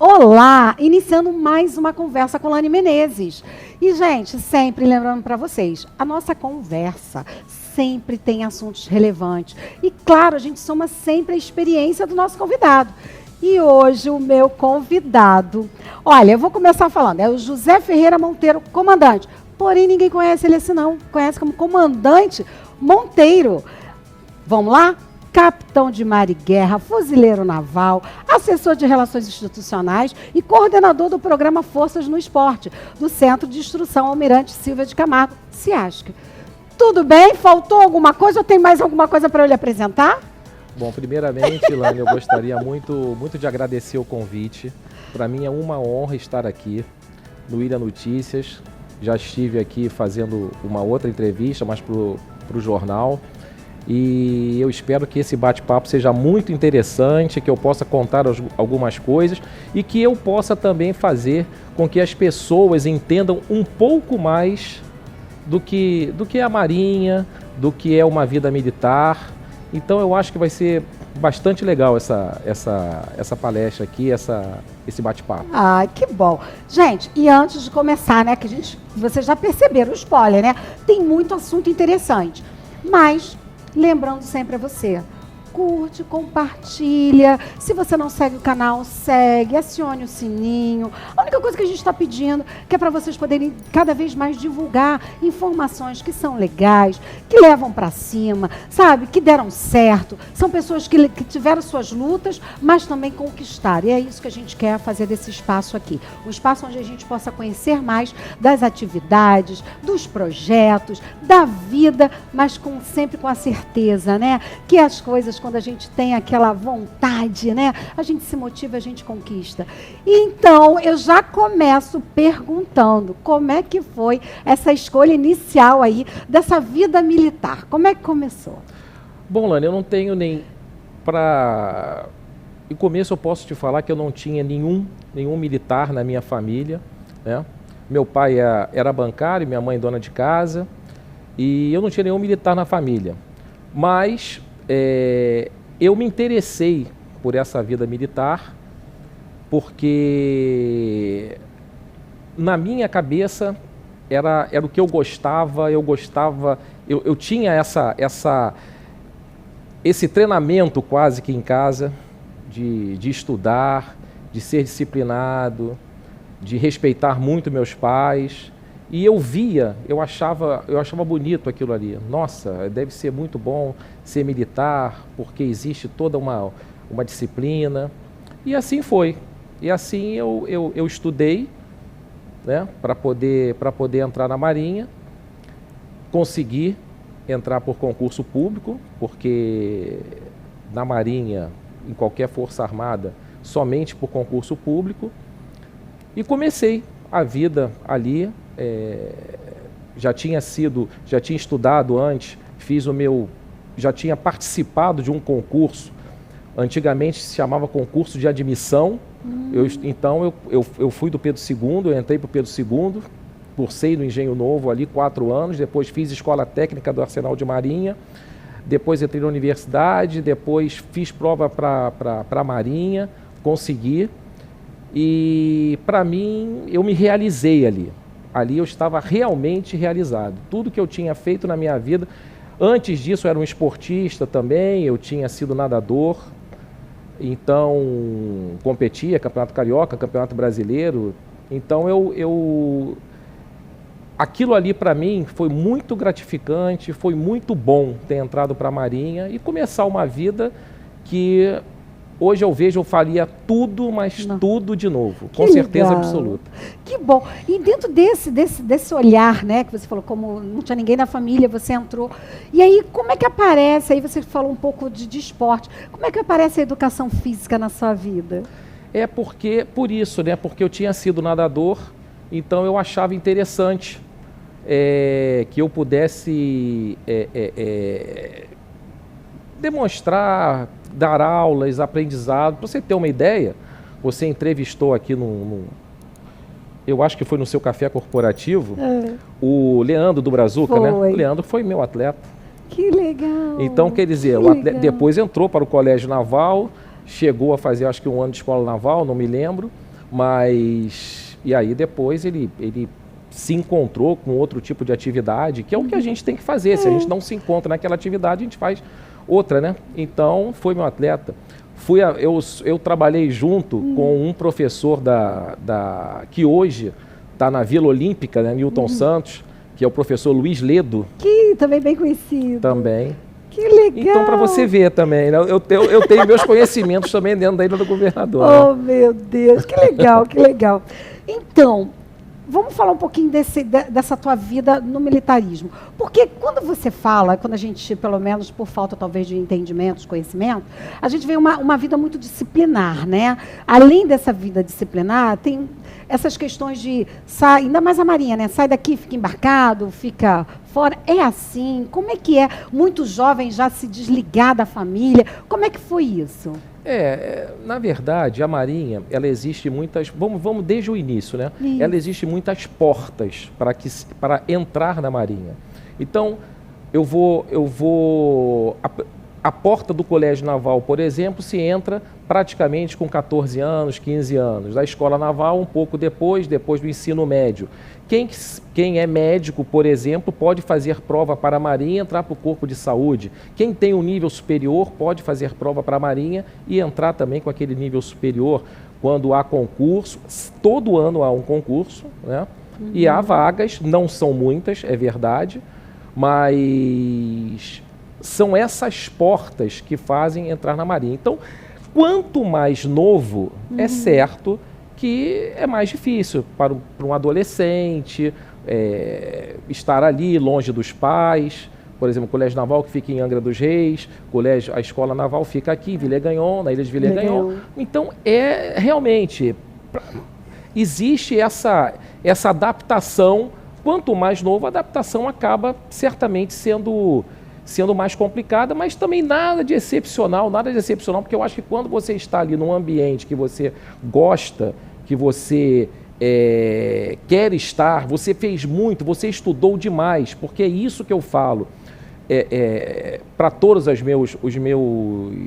Olá! Iniciando mais uma conversa com Lani Menezes. E, gente, sempre lembrando para vocês, a nossa conversa sempre tem assuntos relevantes. E, claro, a gente soma sempre a experiência do nosso convidado. E hoje o meu convidado, olha, eu vou começar falando, é o José Ferreira Monteiro, comandante. Porém, ninguém conhece ele assim não, conhece como comandante Monteiro. Vamos lá? Capitão de mar e guerra, fuzileiro naval, assessor de relações institucionais e coordenador do programa Forças no Esporte, do Centro de Instrução Almirante Silva de Camargo, CIASC. Tudo bem? Faltou alguma coisa ou tem mais alguma coisa para eu lhe apresentar? Bom, primeiramente, Lani, eu gostaria muito de agradecer o convite. Para mim é uma honra estar aqui no Ilha Notícias. Já estive aqui fazendo uma outra entrevista, mas para o jornal. E eu espero que esse bate-papo seja muito interessante, que eu possa contar algumas coisas e que eu possa também fazer com que as pessoas entendam um pouco mais do que é a Marinha, do que é uma vida militar. Então eu acho que vai ser bastante legal essa palestra aqui, esse bate-papo. Ah, que bom. Gente, e antes de começar, né, vocês já perceberam o spoiler, né? Tem muito assunto interessante, mas lembrando sempre a você, curte, compartilha. Se você não segue o canal, segue, acione o sininho. A única coisa que a gente está pedindo que é para vocês poderem cada vez mais divulgar informações que são legais, que levam para cima, sabe? Que deram certo. São pessoas que tiveram suas lutas, mas também conquistaram. E é isso que a gente quer fazer desse espaço aqui. Um espaço onde a gente possa conhecer mais das atividades, dos projetos, da vida, mas sempre com a certeza, né? Que as coisas, quando a gente tem aquela vontade, né? A gente se motiva, a gente conquista. Então, eu já começo perguntando como é que foi essa escolha inicial aí dessa vida militar? Como é que começou? Bom, Lani, eu não tenho nem para... Em começo eu posso te falar que eu não tinha nenhum militar na minha família, né? Meu pai era bancário, minha mãe dona de casa, e eu não tinha nenhum militar na família. Mas eu me interessei por essa vida militar porque na minha cabeça era o que eu tinha esse treinamento quase que em casa de estudar, de ser disciplinado, de respeitar muito meus pais. E eu achava bonito aquilo ali. Nossa, deve ser muito bom ser militar, porque existe toda uma disciplina. E assim foi. E assim eu estudei, né, para poder entrar na Marinha. Consegui entrar por concurso público, porque na Marinha, em qualquer força armada, somente por concurso público. E comecei a vida ali. Já tinha estudado antes, já tinha participado de um concurso, antigamente se chamava concurso de admissão. Então eu fui do Pedro II, eu entrei para o Pedro II, cursei no Engenho Novo ali 4 anos, depois fiz escola técnica do Arsenal de Marinha, depois entrei na universidade, depois fiz prova para a Marinha, consegui, e para mim eu me realizei ali. Ali eu estava realmente realizado. Tudo que eu tinha feito na minha vida, antes disso eu era um esportista também, eu tinha sido nadador, então competia, Campeonato Carioca, Campeonato Brasileiro. Então aquilo ali para mim foi muito gratificante, foi muito bom ter entrado para a Marinha e começar uma vida que hoje eu vejo, eu faria tudo, mas tudo de novo, com certeza absoluta. Que bom. E dentro desse olhar, né, que você falou, como não tinha ninguém na família, você entrou. E aí, como é que aparece, aí você falou um pouco de esporte, como é que aparece a educação física na sua vida? Por isso, né, porque eu tinha sido nadador, então eu achava interessante que eu pudesse demonstrar, dar aulas, aprendizado. Para você ter uma ideia, você entrevistou aqui eu acho que foi no seu café corporativo, o Leandro do Brazuca, né? O Leandro foi meu atleta. Que legal! Então, quer dizer, depois entrou para o Colégio Naval, chegou a fazer acho que 1 ano de escola naval, não me lembro, Mas, e aí depois ele se encontrou com outro tipo de atividade, que é o que a gente tem que fazer. Se a gente não se encontra naquela atividade, a gente faz outra, né? Então, foi meu atleta. Eu trabalhei junto com um professor que hoje está na Vila Olímpica, né, Newton Santos, que é o professor Luiz Ledo. Que também bem conhecido. Também. Que legal! Então, para você ver também, né? Eu tenho meus conhecimentos também dentro da Ilha do Governador. Oh, né? Meu Deus, que legal, que legal. Então, vamos falar um pouquinho dessa tua vida no militarismo. Porque quando você fala, quando a gente, pelo menos por falta talvez de entendimento, de conhecimento, a gente vê uma vida muito disciplinar, né? Além dessa vida disciplinar, tem essas questões de, ainda mais a Marinha, né? Sai daqui, fica embarcado, fica fora. É assim? Como é que é? Muitos jovens já se desligar da família. Como é que foi isso? Na verdade, a Marinha, ela existe muitas... Vamos desde o início, né? Isso. Ela existe muitas portas para entrar na Marinha. Então, a porta do Colégio Naval, por exemplo, se entra praticamente com 14 anos, 15 anos. Da Escola Naval, um pouco depois do ensino médio. Quem é médico, por exemplo, pode fazer prova para a Marinha e entrar para o Corpo de Saúde. Quem tem um nível superior pode fazer prova para a Marinha e entrar também com aquele nível superior. Quando há concurso, todo ano há um concurso, né? E há vagas, não são muitas, é verdade, mas são essas portas que fazem entrar na Marinha. Então, quanto mais novo, é certo que é mais difícil para um adolescente estar ali, longe dos pais. Por exemplo, o Colégio Naval que fica em Angra dos Reis, a Escola Naval fica aqui, Villegagnon, na Ilha de Villegagnon. Então, realmente, existe essa adaptação. Quanto mais novo, a adaptação acaba certamente sendo mais complicada, mas também nada de excepcional, porque eu acho que quando você está ali num ambiente que você gosta, que você quer estar, você fez muito, você estudou demais, porque é isso que eu falo para todos os meus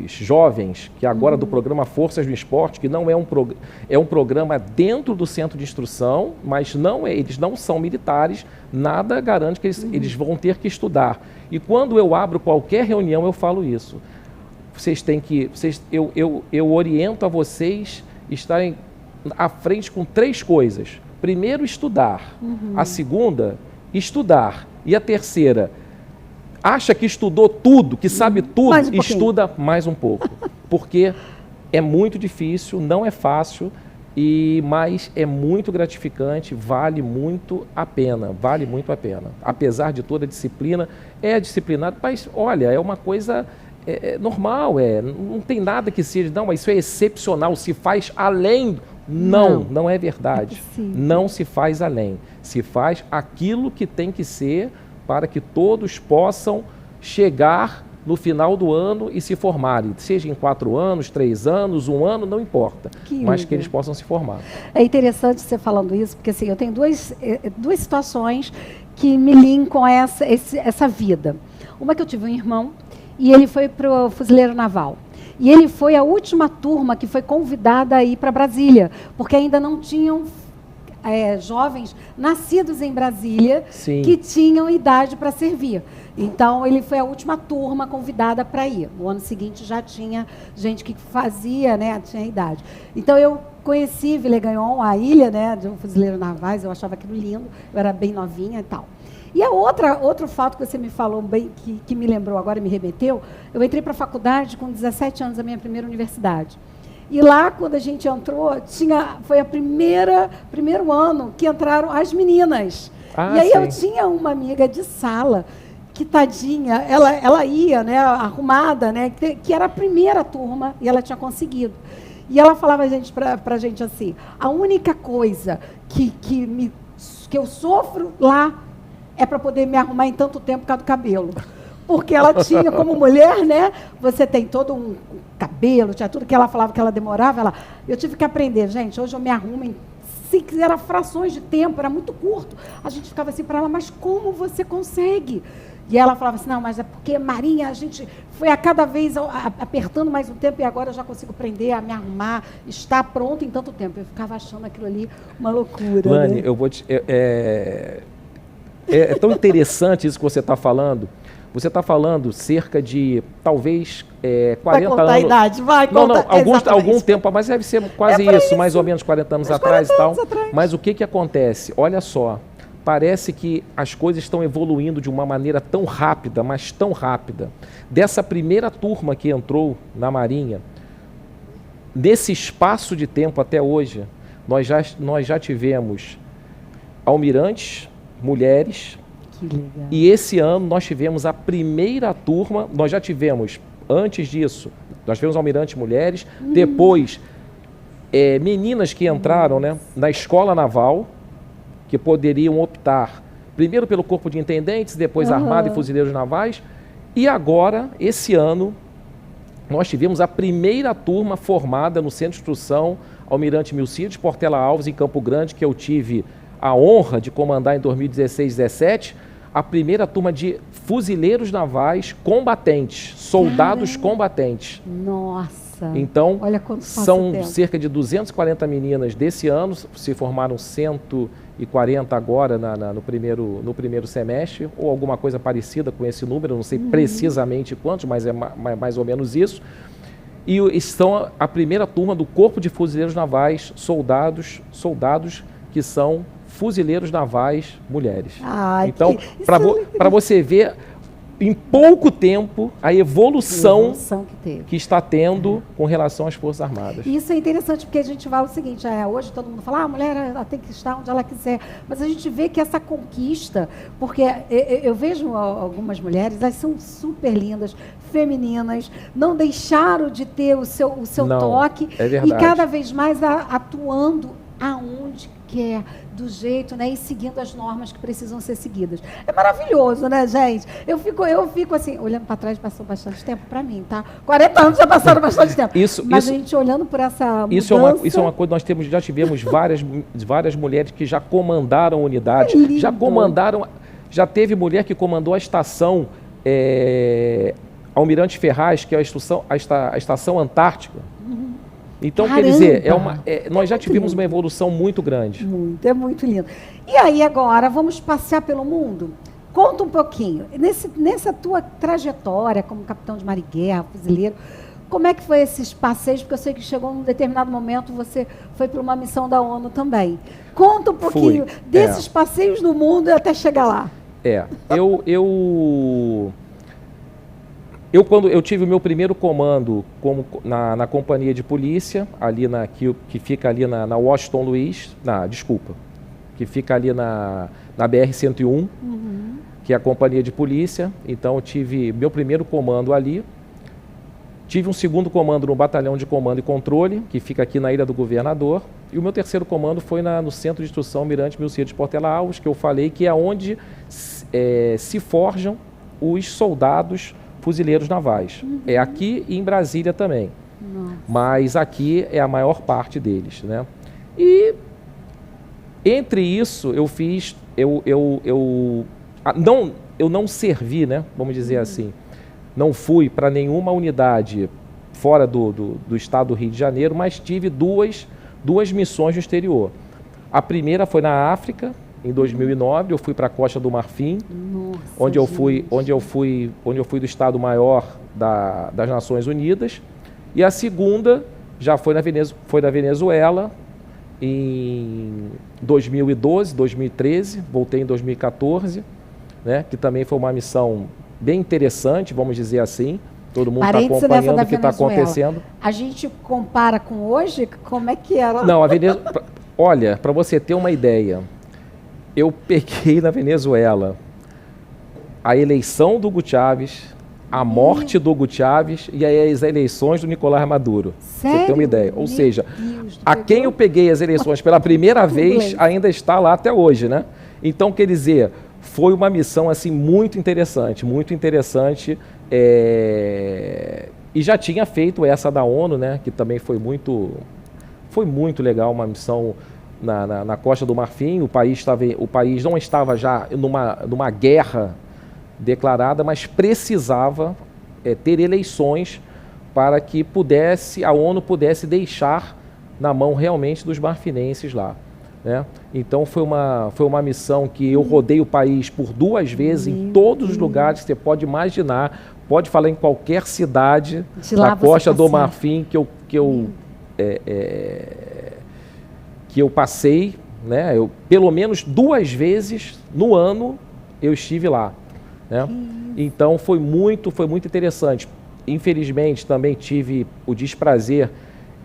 jovens, que agora do programa Forças do Esporte, que não é um programa dentro do centro de instrução, mas eles não são militares, nada garante que eles vão ter que estudar. E quando eu abro qualquer reunião, eu falo isso. Eu oriento a vocês estarem à frente com 3 coisas. Primeiro, estudar. A segunda, estudar. E a terceira, acha que estudou tudo, que sabe tudo, estuda mais um pouco. Porque é muito difícil, não é fácil, mas é muito gratificante, vale muito a pena. Apesar de toda a disciplina, é disciplinado, mas olha, é uma coisa normal, não tem nada que seja, não, mas isso é excepcional, se faz além. Não é verdade. Não se faz além. Se faz aquilo que tem que ser para que todos possam chegar no final do ano e se formarem, seja em 4 anos, 3 anos, 1 ano, não importa, mas que eles possam se formar. É interessante você falando isso, porque assim, eu tenho duas situações que me linkam a essa vida. Uma que eu tive um irmão e ele foi para o Fuzileiro Naval. E ele foi a última turma que foi convidada a ir para Brasília, porque ainda não tinham jovens nascidos em Brasília que tinham idade para servir. Então, ele foi a última turma convidada para ir. No ano seguinte, já tinha gente que fazia, né, tinha idade. Então, eu conheci Villegagnon, a ilha, né, de um fuzileiro navais, eu achava aquilo lindo, eu era bem novinha e tal. E outro fato que você me falou bem, que me lembrou agora, me remeteu, eu entrei para a faculdade com 17 anos, a minha primeira universidade. E lá, quando a gente entrou, foi o primeiro ano que entraram as meninas. E aí eu tinha uma amiga de sala, que tadinha, ela ia, né, arrumada, né, que era a primeira turma, e ela tinha conseguido. E ela falava pra gente assim, a única coisa que eu sofro lá é para poder me arrumar em tanto tempo por causa do cabelo. Porque ela tinha, como mulher, né, você tem todo um cabelo, tinha tudo que ela falava que ela demorava. Eu tive que aprender, gente, hoje eu me arrumo era frações de tempo, era muito curto. A gente ficava assim para ela, mas como você consegue? E ela falava assim, não, mas é porque, Marinha, a gente foi a cada vez apertando mais um tempo e agora eu já consigo aprender a me arrumar, está pronto em tanto tempo. Eu ficava achando aquilo ali uma loucura. Lani, né? eu vou te... É tão interessante isso que você está falando. Você está falando cerca de, talvez, 40 vai contar anos... a idade, vai Não, contar. algum tempo, mas deve ser quase isso, mais ou menos 40 anos atrás e tal. Mas o que acontece? Olha só, parece que as coisas estão evoluindo de uma maneira tão rápida, mas tão rápida. Dessa primeira turma que entrou na Marinha, nesse espaço de tempo até hoje, nós já tivemos almirantes, mulheres, Que legal. e esse ano nós tivemos a primeira turma, nós já tivemos, antes disso, nós tivemos almirantes mulheres, depois meninas que entraram, né, na escola naval, que poderiam optar primeiro pelo corpo de intendentes, depois armada e fuzileiros navais, e agora, esse ano, nós tivemos a primeira turma formada no Centro de Instrução Almirante Milcides Portela Alves, em Campo Grande, que eu tive a honra de comandar em 2016 2017, a primeira turma de fuzileiros navais combatentes, soldados combatentes. Nossa. Então, olha quanto passa o são tempo. cerca de 240 meninas desse ano, se formaram 140 agora no primeiro semestre, ou alguma coisa parecida com esse número, não sei precisamente quantos, mas é mais ou menos isso. E são a primeira turma do Corpo de Fuzileiros Navais, soldados que são fuzileiros navais mulheres. Ai, então, para você ver, em pouco tempo, a evolução que teve. que está tendo com relação às Forças Armadas. Isso é interessante, porque a gente fala o seguinte, hoje todo mundo fala, a mulher ela tem que estar onde ela quiser, mas a gente vê que essa conquista, porque eu vejo algumas mulheres, elas são super lindas, femininas, não deixaram de ter o seu Não, toque, é verdade. e cada vez mais atuando aonde quer, do jeito, né, e seguindo as normas que precisam ser seguidas. É maravilhoso, né, gente? Eu fico assim, olhando para trás, passou bastante tempo para mim, tá? 40 anos já passaram bastante tempo. Mas a gente olhando por essa mudança... Isso é uma coisa, já tivemos várias mulheres que já comandaram unidades, já teve mulher que comandou a estação Almirante Ferraz, que é a estação Antártica. Então, Caramba. quer dizer, nós já tivemos uma evolução muito grande. É muito lindo. E aí, agora, vamos passear pelo mundo? Conta um pouquinho. Nessa tua trajetória como capitão de mar e guerra, fuzileiro, como é que foi esses passeios? Porque eu sei que chegou num determinado momento, você foi para uma missão da ONU também. Conta um pouquinho desses passeios no mundo até chegar lá. Quando eu tive o meu primeiro comando na companhia de polícia, ali que fica ali na Washington Luiz, que fica ali na BR-101, que é a companhia de polícia. Então eu tive meu primeiro comando ali. Tive um segundo comando no Batalhão de Comando e Controle, que fica aqui na Ilha do Governador. E o meu terceiro comando foi no Centro de Instrução Almirante Milcides Portela Alves, que eu falei que é onde se forjam os soldados fuzileiros navais. É aqui e em Brasília também. Nossa. Mas aqui é a maior parte deles, né? E entre isso eu fiz, eu não servi, né? Vamos dizer assim. Não fui para nenhuma unidade fora do estado do Rio de Janeiro, mas tive duas missões no exterior. A primeira foi na África, em 2009, eu fui para a Costa do Marfim. Nossa, onde eu fui do Estado-Maior das Nações Unidas, e a segunda já foi na Venezuela em 2012, 2013, voltei em 2014, né, que também foi uma missão bem interessante, vamos dizer assim. Todo mundo está acompanhando o que está acontecendo. A gente compara com hoje? Como é que era? Não, olha, para você ter uma ideia, eu peguei na Venezuela a eleição do Hugo Chávez, a morte do Hugo Chávez e as eleições do Nicolás Maduro. Sério? Você tem uma ideia. Ou seja, Deus, quem eu peguei as eleições pela primeira vez ainda está lá até hoje, né? Então, quer dizer, foi uma missão assim muito interessante, e já tinha feito essa da ONU, né? Que também foi muito legal, uma missão na Costa do Marfim. O país não estava já numa guerra declarada, mas precisava ter eleições para que a ONU pudesse deixar na mão realmente dos marfinenses lá, né? Então foi uma missão que eu rodei o país por 2 vezes, em todos os lugares que você pode imaginar, pode falar em qualquer cidade da Costa do Marfim que eu passei, né? Pelo menos 2 vezes no ano eu estive lá, né? Então foi muito interessante. Infelizmente também tive o desprazer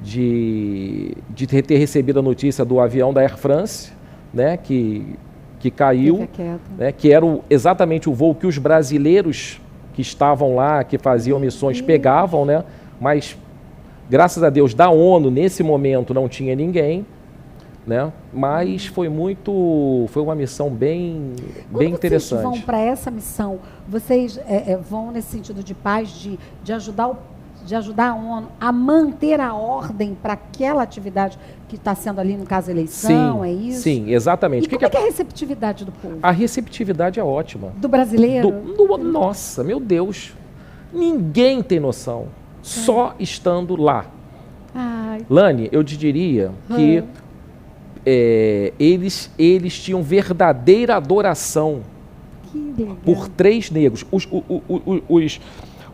de ter recebido a notícia do avião da Air France, né, que caiu, né, que era exatamente o voo que os brasileiros que estavam lá, que faziam missões, pegavam, né? Mas graças a Deus da ONU nesse momento não tinha ninguém, né? Mas foi uma missão bem interessante. Quando vocês vão para essa missão, vocês vão nesse sentido de paz, de ajudar a ONU a manter a ordem para aquela atividade que está sendo ali, no caso, eleição, é isso? Sim, exatamente. E como é que é a receptividade do povo? A receptividade é ótima. Do brasileiro? Nossa, meu Deus, ninguém tem noção, só estando lá. Ai. Lani, eu te diria que eles tinham verdadeira adoração por 3 negros.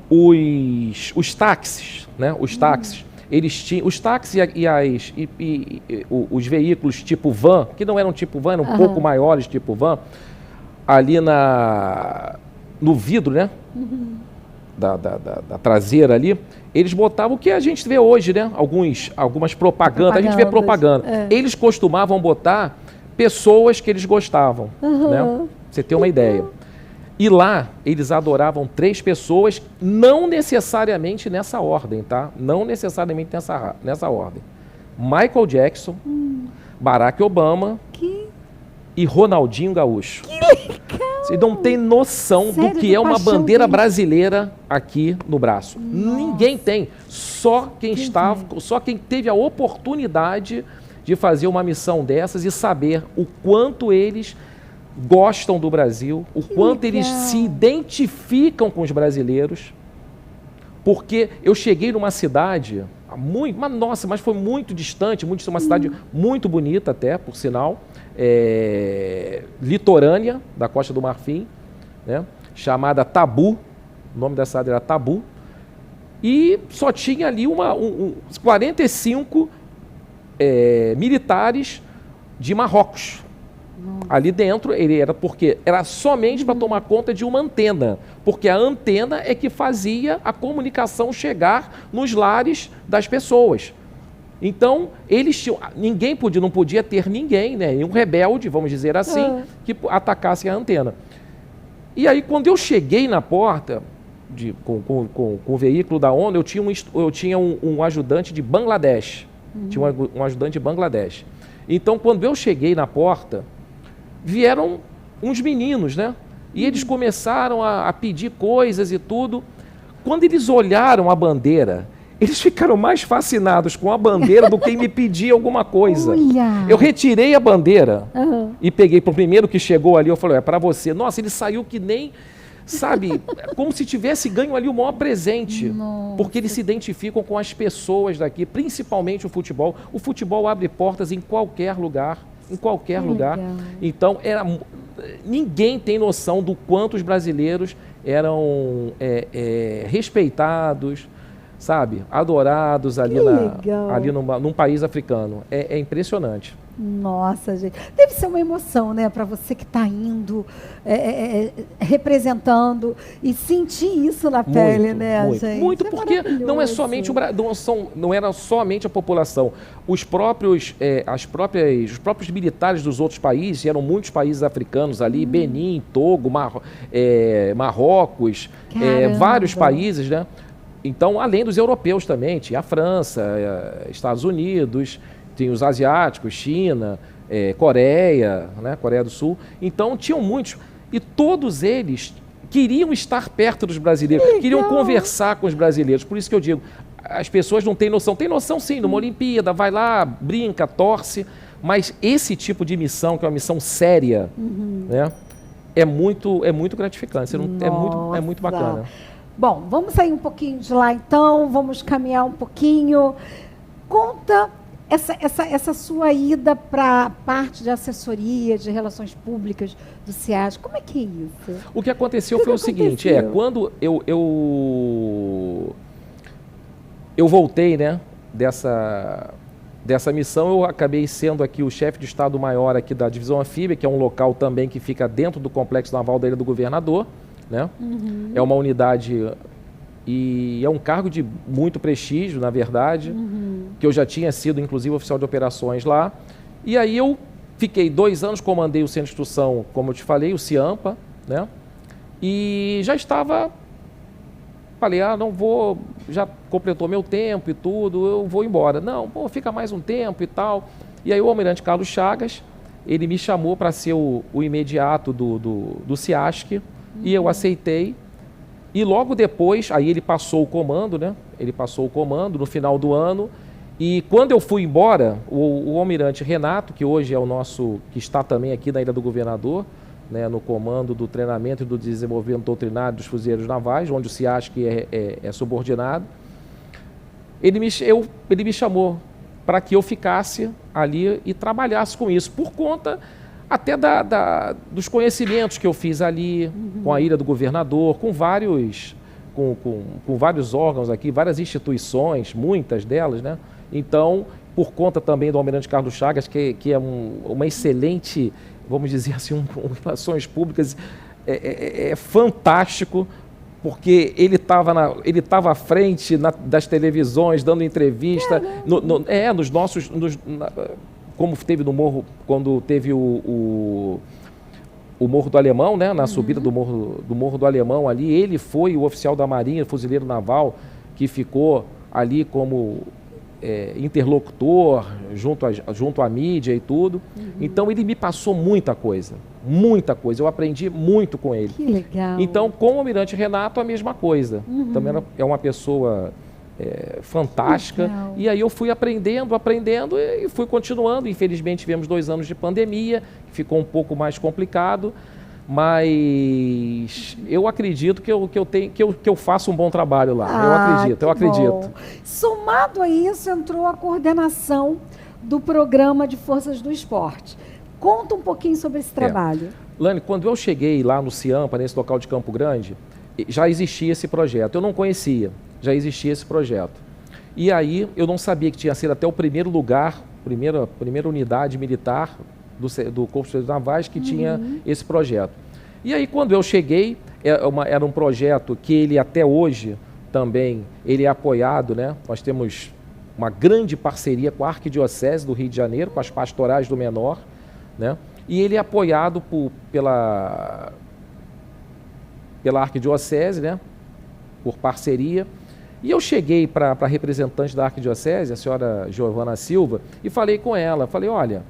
Os táxis, né? Os táxis, eles tinham os táxis os veículos tipo van, que não eram tipo van, eram um pouco maiores tipo van, ali no vidro, né? Da traseira ali, eles botavam o que a gente vê hoje, né? Algumas propagandas, a gente vê propaganda. Eles costumavam botar pessoas que eles gostavam, né? Pra você ter uma ideia. E lá, eles adoravam 3 pessoas, não necessariamente nessa ordem, tá? Não necessariamente nessa ordem. Michael Jackson, Barack Obama e Ronaldinho Gaúcho. Que legal! Você não tem noção do que é uma bandeira brasileira aqui no braço. Nossa. Ninguém tem. Só quem teve a oportunidade de fazer uma missão dessas e saber o quanto eles gostam do Brasil, o quanto eles se identificam com os brasileiros. Porque eu cheguei numa cidade mas foi muito distante, uma cidade muito bonita até, por sinal, litorânea da Costa do Marfim, né, chamada Tabu, o nome da cidade era Tabu, e só tinha ali 45 militares de Marrocos. Ali dentro, era somente para tomar conta de uma antena, porque a antena é que fazia a comunicação chegar nos lares das pessoas. Então, não podia ter ninguém, né, nenhum rebelde, vamos dizer assim, que atacasse a antena. E aí, quando eu cheguei na porta, com o veículo da ONU, eu tinha um ajudante de Bangladesh. Tinha um ajudante de Bangladesh. Então, quando eu cheguei na porta, vieram uns meninos, né? E eles começaram a pedir coisas e tudo. Quando eles olharam a bandeira, eles ficaram mais fascinados com a bandeira do que me pedir alguma coisa. Olha. Eu retirei a bandeira e peguei para o primeiro que chegou ali, eu falei, é para você. Nossa, ele saiu que nem, sabe, como se tivesse ganho ali o maior presente. Nossa. Porque eles se identificam com as pessoas daqui, principalmente o futebol. O futebol abre portas em qualquer lugar. Em qualquer lugar. Então, ninguém tem noção do quanto os brasileiros eram respeitados, sabe? Adorados ali, num país africano. É impressionante. Nossa, gente. Deve ser uma emoção, né? Para você que está indo, representando e sentir isso na pele, né, gente? Muito, porque não é somente não era somente a população. Os próprios militares dos outros países, eram muitos países africanos ali, Benin, Togo, Marrocos, vários países, né? Então, além dos europeus também, tinha a França, Estados Unidos, tem os asiáticos, China, Coreia, né, Coreia do Sul. Então, tinham muitos. E todos eles queriam estar perto dos brasileiros, queriam conversar com os brasileiros. Por isso que eu digo, as pessoas não têm noção. Tem noção, sim, numa Olimpíada, vai lá, brinca, torce. Mas esse tipo de missão, que é uma missão séria, né, é muito gratificante, você não, é muito bacana. Bom, vamos sair um pouquinho de lá então, vamos caminhar um pouquinho. Conta essa sua ida para a parte de assessoria, de relações públicas do SEASC, como é que é isso? O que aconteceu foi o seguinte, quando eu voltei, né, dessa missão, eu acabei sendo aqui o chefe de Estado-Maior aqui da Divisão Anfíbia, que é um local também que fica dentro do Complexo Naval da Ilha do Governador, né? É uma unidade e é um cargo de muito prestígio, na verdade, que eu já tinha sido, inclusive, oficial de operações lá. E aí eu fiquei 2 anos, comandei o Centro de Instrução, como eu te falei, o CIAMPA, né? E já estava... Falei, não vou, já completou meu tempo e tudo, eu vou embora. Não, fica mais um tempo e tal. E aí o almirante Carlos Chagas, ele me chamou para ser o imediato do SEASC, e eu aceitei. E logo depois, aí ele passou o comando, né? Ele passou o comando no final do ano. E quando eu fui embora, o almirante Renato, que hoje é o nosso, que está também aqui na Ilha do Governador, né, no comando do treinamento e do desenvolvimento doutrinário dos fuzileiros navais, onde o SEASC é subordinado, ele me chamou para que eu ficasse ali e trabalhasse com isso, por conta até dos conhecimentos que eu fiz ali, com a Ilha do Governador, com vários órgãos aqui, várias instituições, muitas delas, né? Então, por conta também do almirante Carlos Chagas, que é uma excelente, vamos dizer assim, relações públicas, é fantástico, porque ele estava à frente das televisões, dando entrevista, como teve no Morro, quando teve o Morro do Alemão, né, na subida do Morro do Alemão ali, ele foi o oficial da Marinha, fuzileiro naval, que ficou ali como interlocutor junto à mídia e tudo. Então ele me passou muita coisa, eu aprendi muito com ele. Que legal. Então, com o almirante Renato, a mesma coisa. Também é uma pessoa fantástica. Legal. E aí eu fui aprendendo e fui continuando. Infelizmente tivemos 2 anos de pandemia, ficou um pouco mais complicado, mas eu acredito que eu faço um bom trabalho lá. Eu acredito. Bom. Somado a isso, entrou a coordenação do programa de Forças do Esporte. Conta um pouquinho sobre esse trabalho. Lani, quando eu cheguei lá no CIAMPA, nesse local de Campo Grande, já existia esse projeto. Eu não conhecia, já existia esse projeto. E aí eu não sabia que tinha sido até o primeiro lugar, primeira unidade militar do Corpo de Fuzileiros Navais que tinha esse projeto. E aí quando eu cheguei, era um projeto que ele até hoje também ele é apoiado, né? Nós temos uma grande parceria com a Arquidiocese do Rio de Janeiro, com as pastorais do menor, né? E ele é apoiado pela Arquidiocese, né? Por parceria. E eu cheguei para a representante da Arquidiocese, a senhora Giovana Silva, e falei com ela, olha,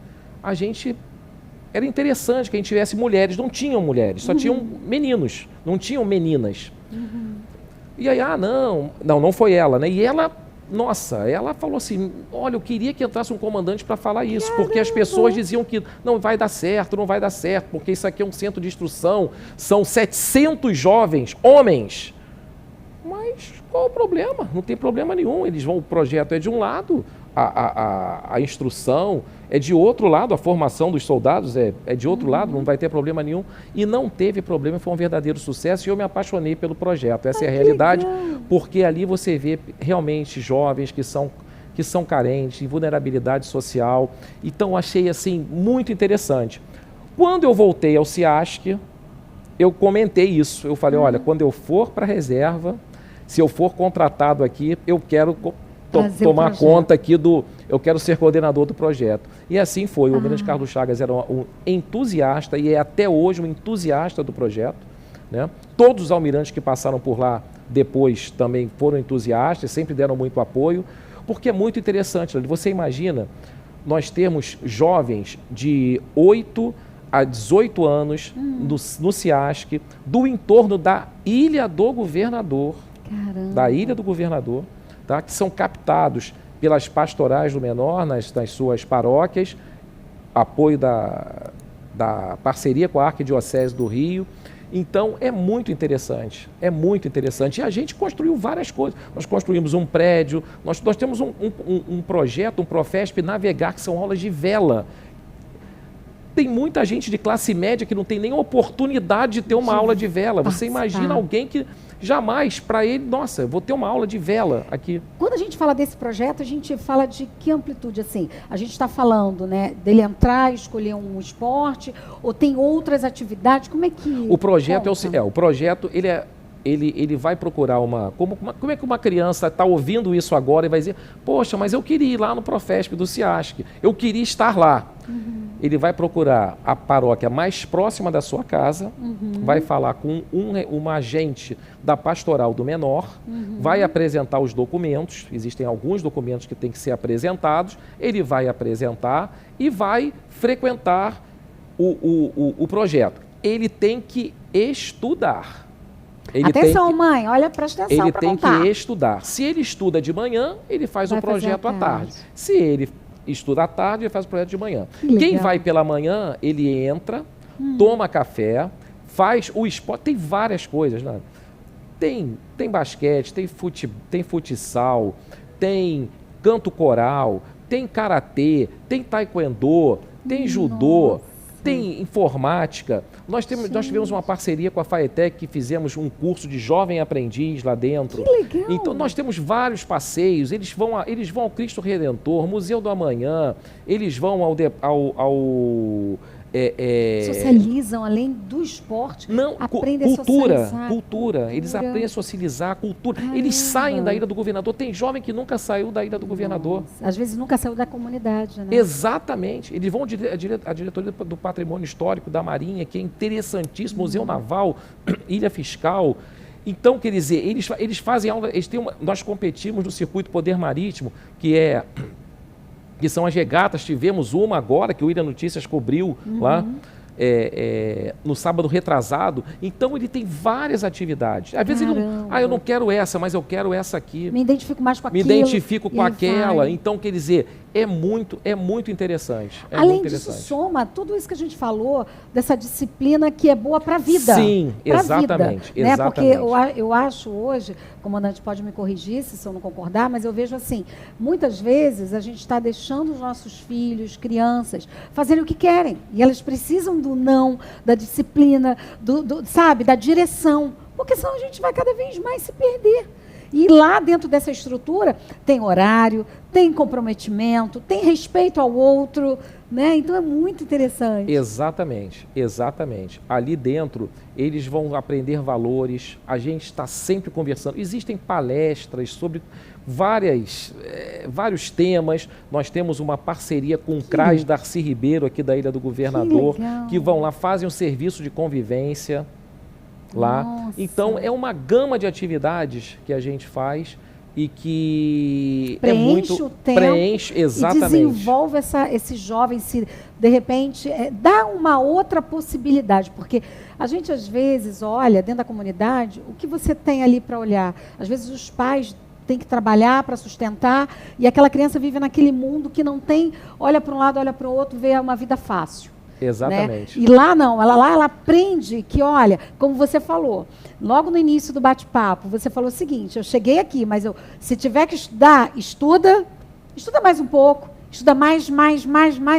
era interessante que a gente tivesse mulheres, não tinham mulheres, só tinham meninos, não tinham meninas. E aí, não foi ela, né? E ela, ela falou assim, olha, eu queria que entrasse um comandante para falar isso, porque as pessoas diziam que não vai dar certo, porque isso aqui é um centro de instrução, são 700 jovens, homens. Mas qual o problema? Não tem problema nenhum. O projeto é de um lado, a instrução é de outro lado, a formação dos soldados é de outro lado, não vai ter problema nenhum. E não teve problema, foi um verdadeiro sucesso e eu me apaixonei pelo projeto. Essa é a realidade, porque ali você vê realmente jovens que são carentes, em vulnerabilidade social. Então achei assim muito interessante. Quando eu voltei ao SEASC, eu comentei isso. Eu falei, olha, quando eu for para a reserva, se eu for contratado aqui, eu quero tomar conta aqui eu quero ser coordenador do projeto. E assim foi. O almirante Carlos Chagas era um entusiasta e é até hoje um entusiasta do projeto, né? Todos os almirantes que passaram por lá depois também foram entusiastas, sempre deram muito apoio, porque é muito interessante. Você imagina, nós temos jovens de 8 a 18 anos no SEASC, do entorno da Ilha do Governador, tá? Que são captados pelas pastorais do menor nas suas paróquias, apoio da parceria com a Arquidiocese do Rio. Então, é muito interessante, é muito interessante. E a gente construiu várias coisas. Nós construímos um prédio, nós temos um projeto, um Profesp Navegar, que são aulas de vela. Tem muita gente de classe média que não tem nem oportunidade de ter uma aula de vela. Você imagina alguém que jamais, para ele, nossa, eu vou ter uma aula de vela aqui. Quando a gente fala desse projeto, a gente fala de que amplitude? Assim, a gente está falando, né, dele entrar, escolher um esporte, ou tem outras atividades? Como é que... O projeto o projeto, ele vai procurar como é que uma criança está ouvindo isso agora e vai dizer, poxa, mas eu queria ir lá no Profesp do CIASC, eu queria estar lá. Ele vai procurar a paróquia mais próxima da sua casa, vai falar com uma agente da pastoral do menor, vai apresentar os documentos, existem alguns documentos que têm que ser apresentados, ele vai apresentar e vai frequentar o projeto. Ele tem que estudar. Atenção, mãe, olha, presta atenção. Ele tem que estudar. Se ele estuda de manhã, ele faz o projeto à tarde. Se ele estuda à tarde, ele faz o projeto de manhã. Quem vai pela manhã, ele entra, toma café, faz o esporte. Tem várias coisas, né? Tem basquete, tem futsal, tem canto coral, tem karatê, tem taekwondo, tem judô, tem informática. Nós tivemos uma parceria com a FAETEC, que fizemos um curso de jovem aprendiz lá dentro. Que legal! Então, nós temos vários passeios. Eles vão ao Cristo Redentor, Museu do Amanhã, eles vão socializam além do esporte, aprendem a socializar. Cultura. Eles aprendem a socializar, cultura. Caramba. Eles saem da Ilha do Governador. Tem jovem que nunca saiu da Ilha do Governador. Às vezes nunca saiu da comunidade, né? Exatamente. Eles vão à diretoria do Patrimônio Histórico da Marinha, que é interessantíssimo, Museu Naval, Ilha Fiscal. Então, quer dizer, eles fazem aula, nós competimos no Circuito Poder Marítimo, que são as regatas. Tivemos uma agora, que o Ilha Notícias cobriu lá, no sábado retrasado. Então, ele tem várias atividades. Às vezes, eu não quero essa, mas eu quero essa aqui. Me identifico mais com aquilo. Me identifico com aquela. Então, quer dizer, é muito interessante. Além disso, soma tudo isso que a gente falou, dessa disciplina que é boa para a vida. Sim, exatamente. Vida, né? Porque eu acho hoje, o comandante pode me corrigir se eu não concordar, mas eu vejo assim, muitas vezes a gente está deixando os nossos filhos, crianças, fazerem o que querem. E elas precisam do não, da disciplina, sabe, da direção. Porque senão a gente vai cada vez mais se perder. E lá dentro dessa estrutura tem horário, tem comprometimento, tem respeito ao outro, né? Então é muito interessante. Exatamente. Ali dentro eles vão aprender valores, a gente está sempre conversando. Existem palestras sobre vários temas. Nós temos uma parceria com o CRAS Darcy Ribeiro, aqui da Ilha do Governador, que vão lá, fazem um serviço de convivência lá. Nossa. Então, é uma gama de atividades que a gente faz e que preenche o tempo, exatamente. E desenvolve esse jovem, de repente, dá uma outra possibilidade, porque a gente às vezes olha dentro da comunidade o que você tem ali para olhar. Às vezes os pais têm que trabalhar para sustentar e aquela criança vive naquele mundo que não tem, olha para um lado, olha para o outro, vê uma vida fácil. Exatamente. Né? E lá não, ela aprende que, olha, como você falou, logo no início do bate-papo, você falou o seguinte, eu cheguei aqui, mas se tiver que estudar, estuda mais um pouco, estuda mais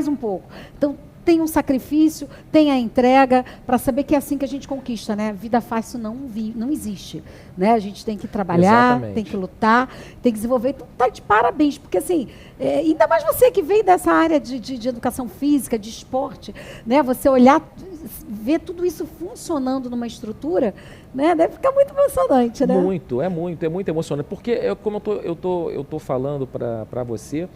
um pouco. Então, tem um sacrifício, tem a entrega, para saber que é assim que a gente conquista, né? Vida fácil não existe, né? A gente tem que trabalhar, exatamente, tem que lutar, tem que desenvolver. Então, tá de parabéns, porque assim, ainda mais você que veio dessa área de educação física, de esporte, né? Você olhar, ver tudo isso funcionando numa estrutura, né? Deve ficar muito emocionante, né? É muito emocionante, porque como eu tô falando para você,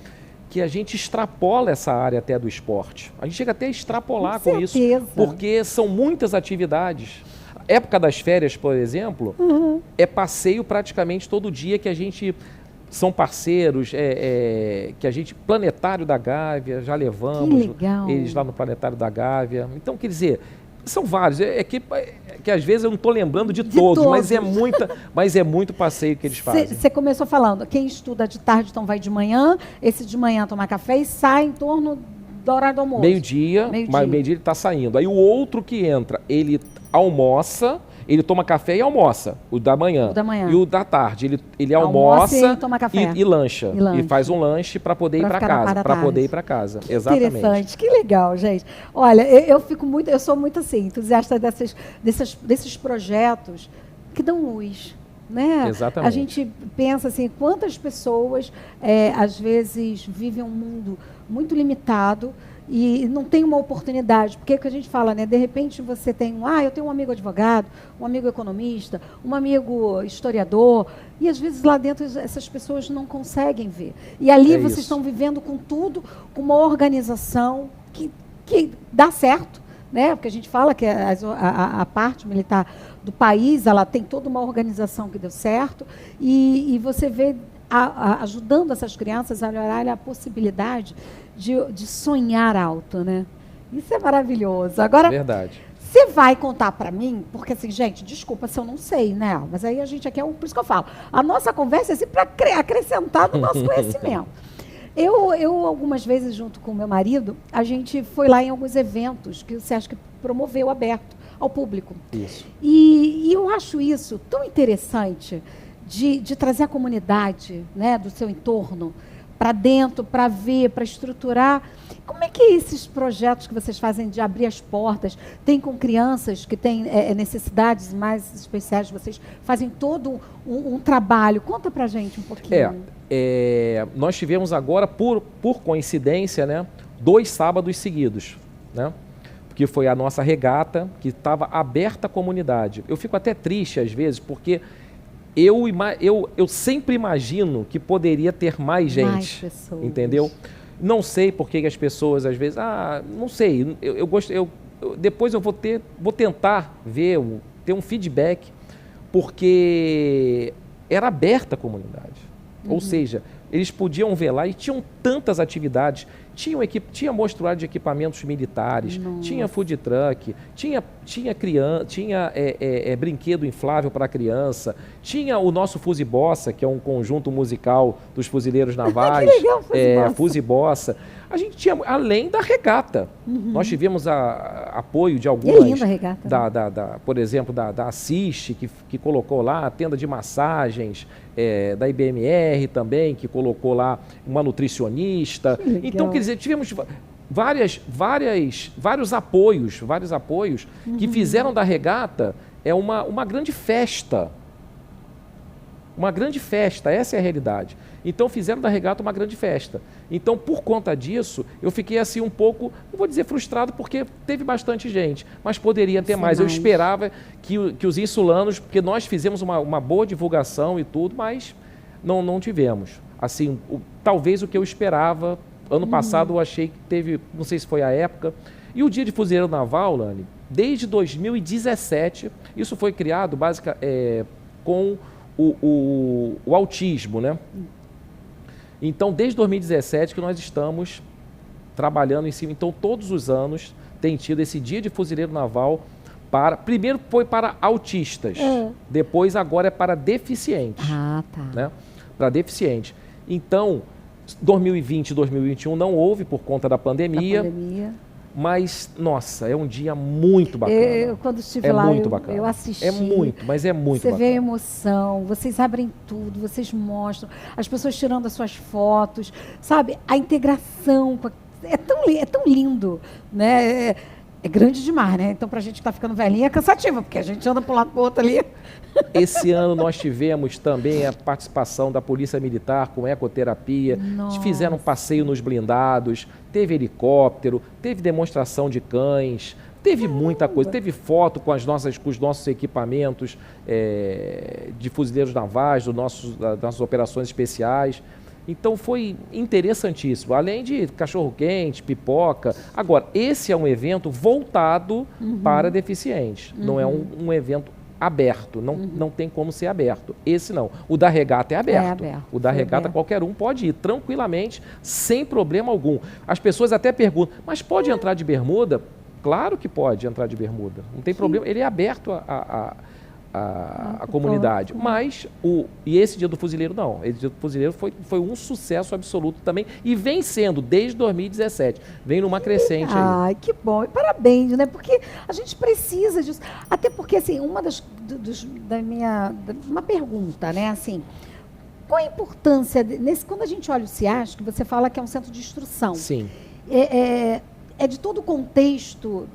que a gente extrapola essa área até do esporte. A gente chega até a extrapolar com isso, porque são muitas atividades. Época das férias, por exemplo, é passeio praticamente todo dia, que a gente são parceiros, que a gente, Planetário da Gávea, já levamos eles lá no Planetário da Gávea. Então, quer dizer, são vários, que às vezes eu não estou lembrando de todos, mas é muito passeio que eles fazem. Você começou falando, quem estuda de tarde, então vai de manhã, esse de manhã toma café e sai em torno do horário do almoço. Meio-dia, mas meio-dia ele está saindo. Aí o outro que entra, ele almoça, ele toma café e almoça, o da manhã. O da manhã. E o da tarde, ele almoça toma café. E lancha. E faz um lanche para poder ir para casa. Para poder ir para casa. Que exatamente. Interessante, que legal, gente. Olha, eu sou muito assim, entusiasta desses projetos que dão luz. Né? Exatamente. A gente pensa assim, quantas pessoas às vezes vivem um mundo muito limitado e não tem uma oportunidade, porque é o que a gente fala, né? De repente você tem eu tenho um amigo advogado, um amigo economista, um amigo historiador, e às vezes lá dentro essas pessoas não conseguem ver. E ali vocês estão vivendo com tudo, com uma organização que dá certo, né? Porque a gente fala que a parte militar do país, ela tem toda uma organização que deu certo, e você vê ajudando essas crianças a olhar a possibilidade de sonhar alto, né? Isso é maravilhoso. Agora, verdade. Você vai contar para mim, porque assim, gente, desculpa se eu não sei, né? Mas aí a gente aqui por isso que eu falo, a nossa conversa é sempre para acrescentar no nosso conhecimento. Eu, algumas vezes, junto com o meu marido, a gente foi lá em alguns eventos que o SESC promoveu aberto ao público. Isso. E eu acho isso tão interessante de trazer a comunidade, né, do seu entorno para dentro, para ver, para estruturar. Como é que esses projetos que vocês fazem de abrir as portas, tem com crianças que têm necessidades mais especiais, vocês fazem todo um trabalho? Conta para a gente um pouquinho. Nós tivemos agora, por coincidência, né, 2 sábados seguidos, né? Porque foi a nossa regata, que estava aberta à comunidade. Eu fico até triste às vezes, porque eu sempre imagino que poderia ter mais gente, pessoas. Entendeu? Não sei por que as pessoas às vezes, não sei, depois eu vou tentar ter um feedback, porque era aberta a comunidade. Ou seja, eles podiam ver lá e tinham tantas atividades. Tinha mostruário de equipamentos militares, tinha food truck, tinha brinquedo inflável para criança, tinha o nosso Fuzibossa, que é um conjunto musical dos fuzileiros navais. Que legal, Fuzibossa. A gente tinha, além da regata, nós tivemos apoio de algumas... Que linda a regata. Por exemplo, da Assiste, que colocou lá a tenda de massagens, da IBMR também, que colocou lá uma nutricionista. Então, quer dizer, tivemos vários apoios que fizeram da regata uma grande festa. Uma grande festa, essa é a realidade. Então fizeram da regata uma grande festa. Então, por conta disso, eu fiquei assim um pouco, não vou dizer frustrado, porque teve bastante gente, mas poderia ter mais. Eu esperava que os insulanos, porque nós fizemos uma boa divulgação e tudo, mas não tivemos. Assim, talvez o que eu esperava. Ano passado eu achei que teve, não sei se foi a época. E o Dia de Fuzileiro Naval, Lani, desde 2017, isso foi criado com o autismo, né? Então, desde 2017 que nós estamos trabalhando em cima. Então, todos os anos tem tido esse Dia de Fuzileiro Naval primeiro foi para autistas, depois agora é para deficientes. Tá. Né? Para deficientes. Então, 2020 e 2021 não houve por conta da pandemia. Mas, nossa, é um dia muito bacana. Eu quando estive lá, muito bacana. Eu assisti. Mas é muito bacana. Você vê a emoção, vocês abrem tudo, vocês mostram, as pessoas tirando as suas fotos, sabe? A integração, é tão lindo, né? É grande demais, né? Então, para a gente que está ficando velhinha, é cansativo, porque a gente anda para um lado para o outro ali. Esse ano nós tivemos também a participação da Polícia Militar com ecoterapia. Fizeram um passeio nos blindados, teve helicóptero, teve demonstração de cães, teve muita coisa. Teve foto com os nossos equipamentos de fuzileiros navais, das nossas operações especiais. Então foi interessantíssimo, além de cachorro-quente, pipoca. Agora, esse é um evento voltado para deficientes, não é um evento aberto, não tem como ser aberto. Esse não. O da regata é aberto. O da regata qualquer um pode ir tranquilamente, sem problema algum. As pessoas até perguntam, mas pode entrar de bermuda? Claro que pode entrar de bermuda, não tem problema. Ele é aberto a comunidade. Mas, e esse Dia do Fuzileiro não. Esse Dia do Fuzileiro foi um sucesso absoluto também e vem sendo desde 2017. Vem numa crescente aí. Ai, que bom. E parabéns, né? Porque a gente precisa disso. Até porque, assim, uma uma pergunta, né? Assim, qual a importância, quando a gente olha o CIASC, você fala que é um centro de instrução. Sim. É de todo o contexto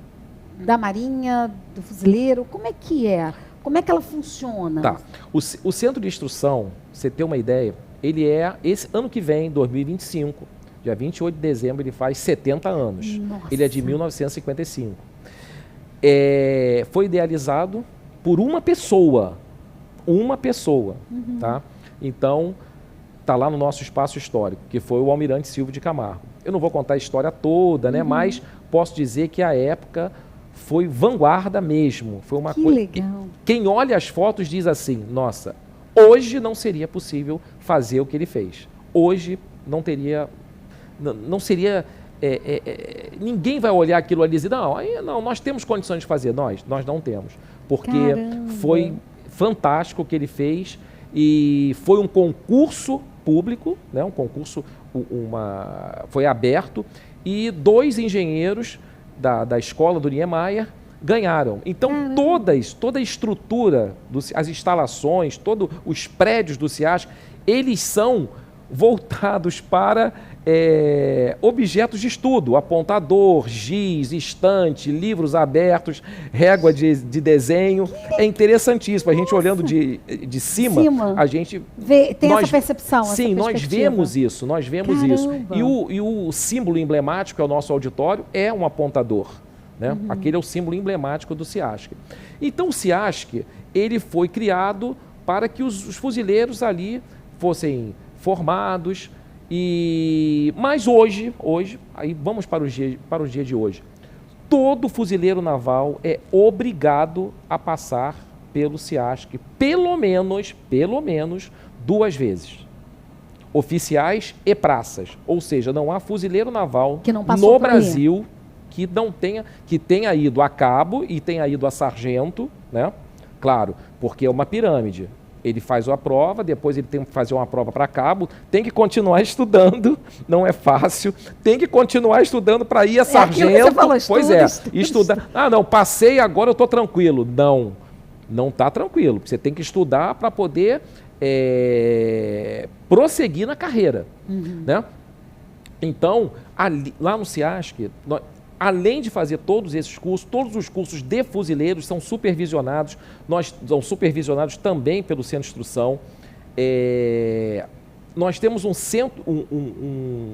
da Marinha, do Fuzileiro? Como é que é? Como é que ela funciona? Tá. O centro de instrução, você ter uma ideia, ele esse ano que vem, 2025, dia 28 de dezembro, ele faz 70 anos. Nossa. Ele é de 1955. Foi idealizado por uma pessoa. Tá? Então, está lá no nosso espaço histórico, que foi o Almirante Silvio de Camargo. Eu não vou contar a história toda, né? Mas posso dizer que a época foi vanguarda mesmo. Foi uma coisa. Legal. Quem olha as fotos diz assim: nossa, hoje não seria possível fazer o que ele fez. Hoje não teria, não seria. Ninguém vai olhar aquilo ali e dizer, não, nós temos condições de fazer. Nós não temos. Porque Caramba. foi fantástico o que ele fez e foi um concurso público, né? Um concurso, foi aberto e 2 engenheiros da escola do Niemeyer ganharam. Então, toda a estrutura, as instalações, todos os prédios do CIASC, eles são voltados para objetos de estudo, apontador, giz, estante, livros abertos, régua de desenho. É interessantíssimo. A gente olhando de cima, a gente... Tem essa percepção, sim, nós vemos isso. E o símbolo emblemático é o nosso auditório, é um apontador. Né? Aquele é o símbolo emblemático do CIASC. Então, o CIASC, ele foi criado para que os fuzileiros ali fossem formados. Mas hoje, aí vamos para o dia de hoje. Todo fuzileiro naval é obrigado a passar pelo CIASC pelo menos 2 vezes. Oficiais e praças. Ou seja, não há fuzileiro naval no Brasil que tenha ido a cabo e tenha ido a sargento, né? Claro, porque é uma pirâmide. Ele faz a prova, depois ele tem que fazer uma prova para cabo, tem que continuar estudando, não é fácil, tem que continuar estudando para ir a sargento. Você falou, estudar. Não, passei, agora eu estou tranquilo. Não está tranquilo. Você tem que estudar para poder prosseguir na carreira. Né? Então, lá no CIASC, além de fazer todos esses cursos, todos os cursos de fuzileiros são supervisionados, são supervisionados também pelo Centro de Instrução. Nós temos um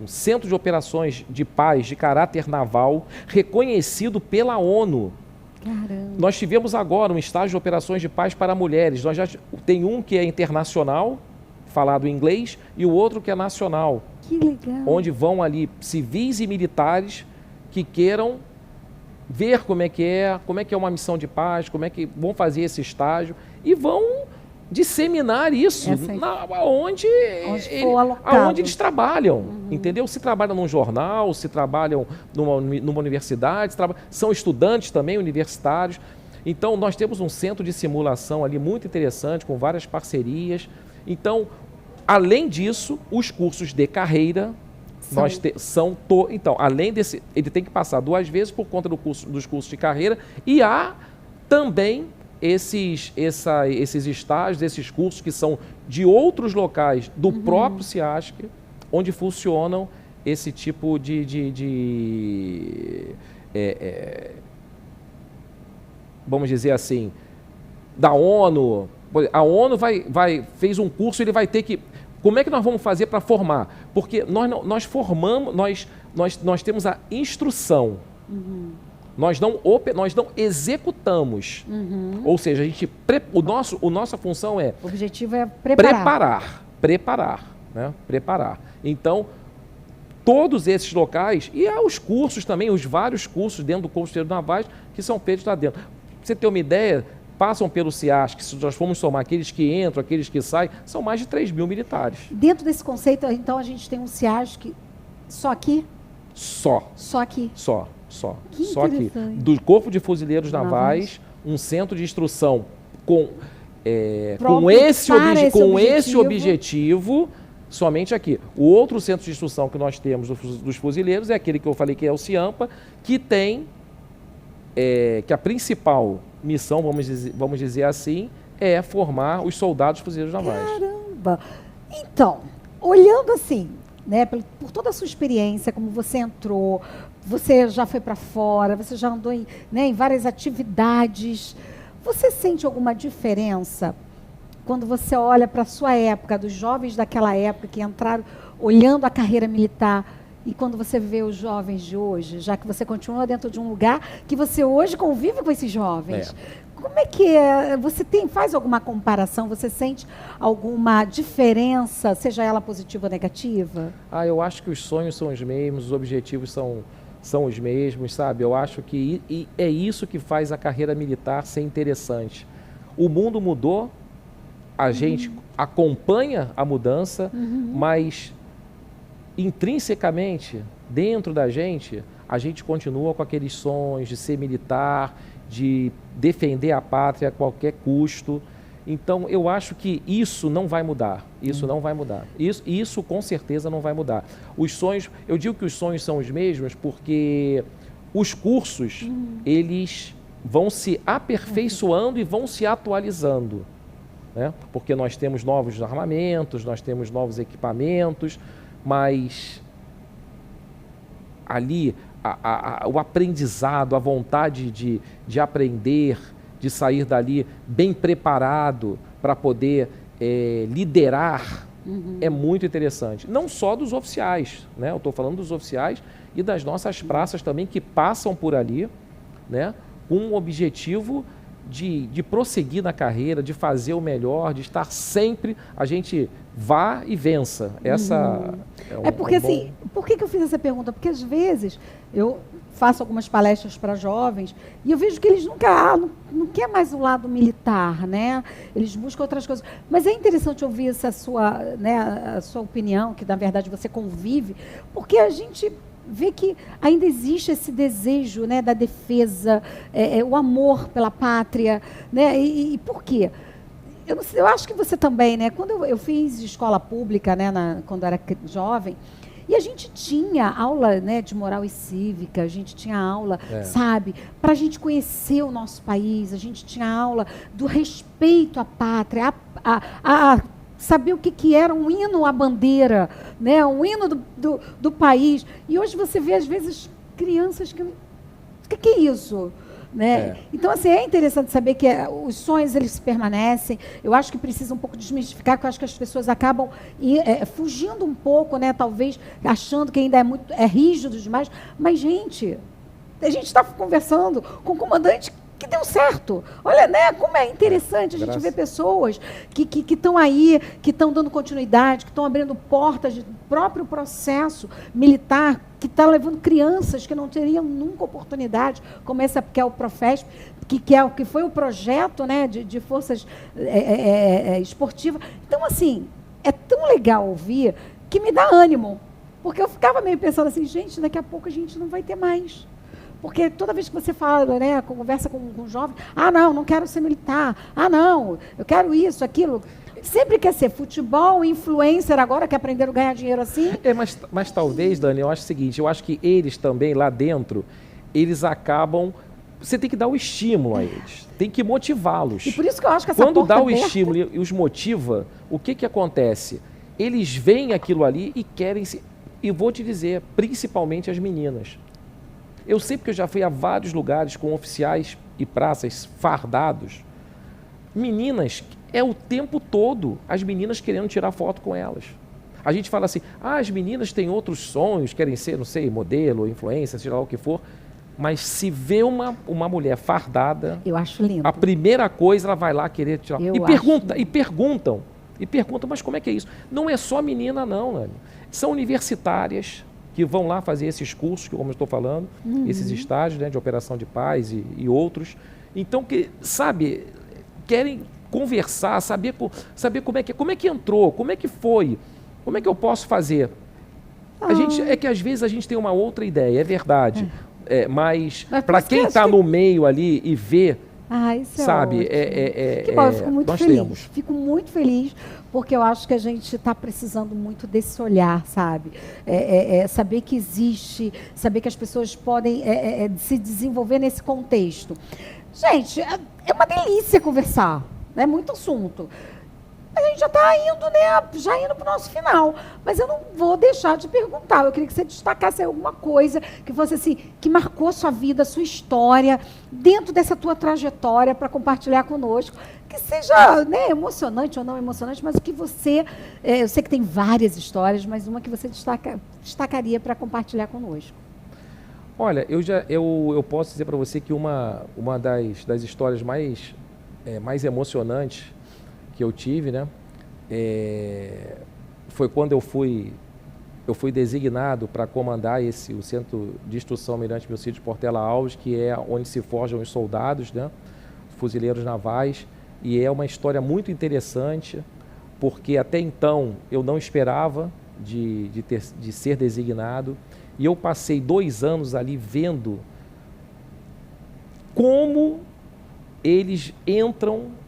centro de operações de paz de caráter naval reconhecido pela ONU. Caramba. Nós tivemos agora um estágio de operações de paz para mulheres. Nós já tem um que é internacional, falado em inglês, e o outro que é nacional. Que legal. Onde vão ali civis e militares que queiram ver como é que é uma missão de paz, como é que vão fazer esse estágio e vão disseminar isso aonde eles trabalham, entendeu? Se trabalham num jornal, se trabalham numa universidade, são estudantes também universitários. Então, nós temos um centro de simulação ali muito interessante, com várias parcerias. Então, além disso, os cursos de carreira então, além desse, ele tem que passar 2 vezes por conta dos cursos de carreira e há também esses estágios, esses cursos que são de outros locais do próprio CIASC, onde funcionam esse tipo vamos dizer assim, da ONU. A ONU fez um curso, ele vai ter que... Como é que nós vamos fazer para formar? Porque nós formamos, nós temos a instrução. Nós não executamos. Ou seja, a nossa função é... O objetivo é Preparar. Né? Preparar. Então, todos esses locais, e há os cursos também, os vários cursos dentro do Corpo de Fuzileiros Navais que são feitos lá dentro. Pra você ter uma ideia, passam pelo CIASC, se nós formos somar aqueles que entram, aqueles que saem, são mais de 3.000 militares. Dentro desse conceito, então, a gente tem um CIASC só aqui? Só aqui. Só aqui. Do Corpo de Fuzileiros Navais, um centro de instrução com esse objetivo, somente aqui. O outro centro de instrução que nós temos dos fuzileiros é aquele que eu falei que é o CIAMPA, que tem, que a principal missão, vamos dizer assim, é formar os soldados fuzileiros navais. Caramba! Então, olhando assim, né, por toda a sua experiência, como você entrou, você já foi para fora, você já andou em, né, em várias atividades, você sente alguma diferença quando você olha para a sua época, dos jovens daquela época que entraram olhando a carreira militar, e quando você vê os jovens de hoje, já que você continua dentro de um lugar que você hoje convive com esses jovens? Como é que é? Você faz alguma comparação? Você sente alguma diferença, seja ela positiva ou negativa? Eu acho que os sonhos são os mesmos, os objetivos são os mesmos, sabe? Eu acho que é isso que faz a carreira militar ser interessante. O mundo mudou, a gente acompanha a mudança, mas intrinsecamente, dentro da gente, a gente continua com aqueles sonhos de ser militar, de defender a pátria a qualquer custo. Então, eu acho que isso não vai mudar. Isso não vai mudar. Isso com certeza não vai mudar. Os sonhos, eu digo que os sonhos são os mesmos porque os cursos, eles vão se aperfeiçoando e vão se atualizando, né? Porque nós temos novos armamentos, nós temos novos equipamentos, mas ali o aprendizado, a vontade de aprender, de sair dali bem preparado para poder liderar, é muito interessante. Não só dos oficiais, né? Eu estou falando dos oficiais e das nossas praças também que passam por ali, né? Com o objetivo de prosseguir na carreira, de fazer o melhor, de estar sempre, a gente vá e vença. Essa porque assim, por que eu fiz essa pergunta? Porque às vezes eu faço algumas palestras para jovens e eu vejo que eles nunca não quer mais o lado militar, né? Eles buscam outras coisas. Mas é interessante ouvir essa sua, né, a sua opinião, que na verdade você convive, porque a gente vê que ainda existe esse desejo, né, da defesa, o amor pela pátria, né? E por quê? Eu acho que você também, né? Quando eu fiz escola pública, né, quando era jovem, e a gente tinha aula, né, de moral e cívica, a gente tinha aula, sabe, para a gente conhecer o nosso país, a gente tinha aula do respeito à pátria, a saber o que era um hino à bandeira, né, um hino do país. E hoje você vê, às vezes, crianças que... O que é isso? Né? Então, assim, é interessante saber que os sonhos, eles permanecem. Eu acho que precisa um pouco desmistificar, porque eu acho que as pessoas acabam fugindo um pouco, né, talvez, achando que ainda é rígido demais. Mas, gente, a gente está conversando com o comandante que deu certo. Olha, né, como é interessante a gente ver pessoas que estão aí, que estão dando continuidade, que estão abrindo portas do próprio processo militar, que está levando crianças que não teriam nunca oportunidade, como essa que é o Profesp, que foi o projeto, né, de forças esportivas. Então, assim, é tão legal ouvir que me dá ânimo, porque eu ficava meio pensando assim, gente, daqui a pouco a gente não vai ter mais. Porque toda vez que você fala, né, conversa com um jovem, não quero ser militar, não, eu quero isso, aquilo. Sempre quer ser futebol, influencer, agora que aprenderam a ganhar dinheiro assim. Mas talvez, Dani, eu acho o seguinte, eu acho que eles também, lá dentro, eles acabam... Você tem que dar o estímulo a eles, tem que motivá-los. E por isso que eu acho que essa Quando porta dá o aberta... estímulo e os motiva, o que acontece? Eles veem aquilo ali e querem se... E vou te dizer, principalmente as meninas. Eu sei porque eu já fui a vários lugares com oficiais e praças fardados. Meninas, é o tempo todo as meninas querendo tirar foto com elas. A gente fala assim, as meninas têm outros sonhos, querem ser, não sei, modelo, influencer, seja lá o que for. Mas se vê uma mulher fardada... Eu acho lindo. A primeira coisa, ela vai lá querer tirar... E perguntam, mas como é que é isso? Não é só menina, não, Nani. São universitárias que vão lá fazer esses cursos, como eu estou falando, esses estágios, né, de operação de paz e outros. Então, sabe, querem conversar, saber como é que entrou, como é que foi, como é que eu posso fazer. É que às vezes a gente tem uma outra ideia, é verdade. Mas para quem está no meio ali e vê Ah, isso é Sabe? ótimo. Que bom, eu fico muito nós feliz. temos. Fico muito feliz, porque eu acho que a gente está precisando muito desse olhar, sabe? Saber que existe, saber que as pessoas podem se desenvolver nesse contexto. Gente, é uma delícia conversar, é muito assunto. A gente já está indo, né? Já indo para o nosso final. Mas eu não vou deixar de perguntar. Eu queria que você destacasse alguma coisa que fosse assim, que marcou a sua vida, a sua história, dentro dessa tua trajetória, para compartilhar conosco. Que seja, né, emocionante ou não emocionante, mas o que você. Eu sei que tem várias histórias, mas uma que você destacaria para compartilhar conosco. Olha, eu posso dizer para você que uma das histórias mais emocionantes que eu tive, né, foi quando eu fui designado para comandar o Centro de Instrução Almirante Milcídio Portela Alves, que é onde se forjam os soldados, né, fuzileiros navais, e é uma história muito interessante, porque até então eu não esperava de ser designado, e eu passei 2 anos ali vendo como eles entram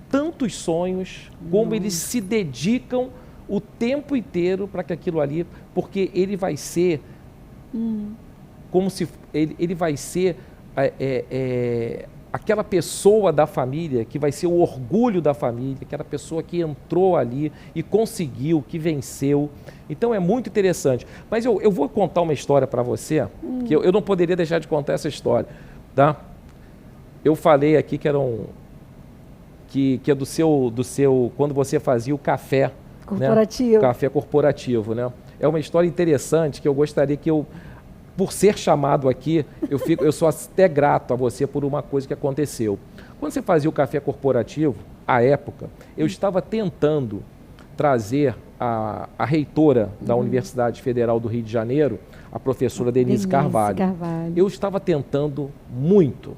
tantos sonhos, como eles se dedicam o tempo inteiro para que aquilo ali, porque ele vai ser como se ele vai ser aquela pessoa da família, que vai ser o orgulho da família, aquela pessoa que entrou ali e conseguiu, que venceu. Então é muito interessante. Mas eu vou contar uma história para você, que eu não poderia deixar de contar essa história, tá? Eu falei aqui que era que é do seu quando você fazia o café corporativo, né? Café corporativo, né? É uma história interessante que eu gostaria que por ser chamado aqui, eu sou até grato a você por uma coisa que aconteceu. Quando você fazia o café corporativo, à época, eu estava tentando trazer a reitora da Universidade Federal do Rio de Janeiro, a professora Denise Carvalho. Eu estava tentando muito.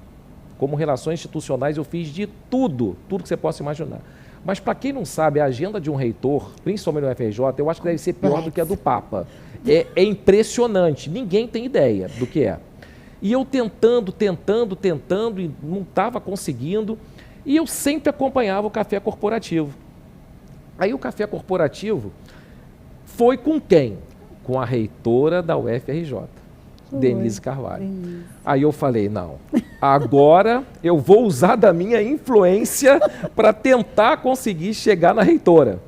Como relações institucionais, eu fiz de tudo que você possa imaginar. Mas, para quem não sabe, a agenda de um reitor, principalmente no UFRJ, eu acho que deve ser pior do que a do Papa. É impressionante, ninguém tem ideia do que é. E eu tentando, e não estava conseguindo, e eu sempre acompanhava o café corporativo. Aí o café corporativo foi com quem? Com a reitora da UFRJ. Denise Carvalho. Aí eu falei, não, agora eu vou usar da minha influência para tentar conseguir chegar na reitora,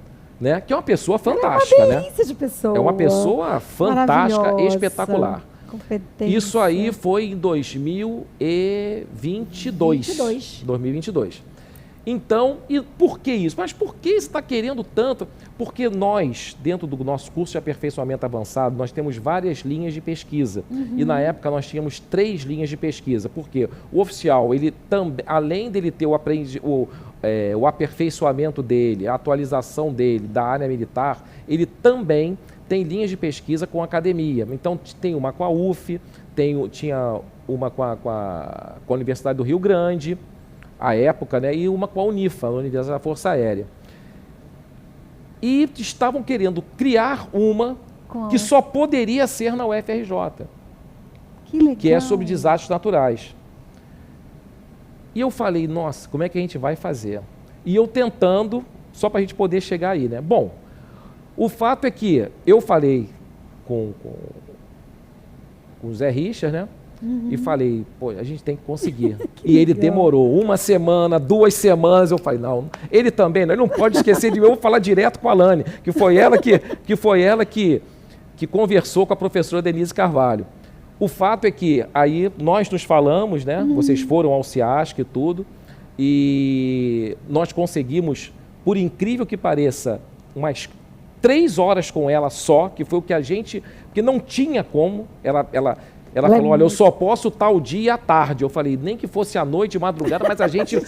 né? Que é uma pessoa fantástica, né? É uma delícia de pessoa. É uma pessoa fantástica, espetacular. Competência. Isso aí foi em 2022. Então, e por que isso? Mas por que está querendo tanto? Porque nós, dentro do nosso curso de aperfeiçoamento avançado, nós temos várias linhas de pesquisa. E na época nós tínhamos 3 linhas de pesquisa. Por quê? O oficial, ele também, além dele ter o aperfeiçoamento dele, a atualização dele da área militar, ele também tem linhas de pesquisa com a academia. Então, tem uma com a UF, tinha uma com a Universidade do Rio Grande, à época, né, e uma com a Unifa, a Universidade da Força Aérea. E estavam querendo criar uma que só poderia ser na UFRJ, que legal. Que é sobre desastres naturais. E eu falei, nossa, como é que a gente vai fazer? E eu tentando, só para a gente poder chegar aí, né? Bom, o fato é que eu falei com o Zé Richard, né? E falei, pô, a gente tem que conseguir. E ele demorou 1 semana, 2 semanas. Eu falei, não, ele também, ele não pode esquecer de mim. Eu vou falar direto com a Alane, que foi ela que conversou com a professora Denise Carvalho. O fato é que aí nós nos falamos, né? Vocês foram ao CIASC e tudo, e nós conseguimos, por incrível que pareça, umas 3 horas com ela só, que foi o que a gente, porque não tinha como, ela falou, olha, eu só posso tal dia à tarde. Eu falei, nem que fosse à noite, madrugada, mas a gente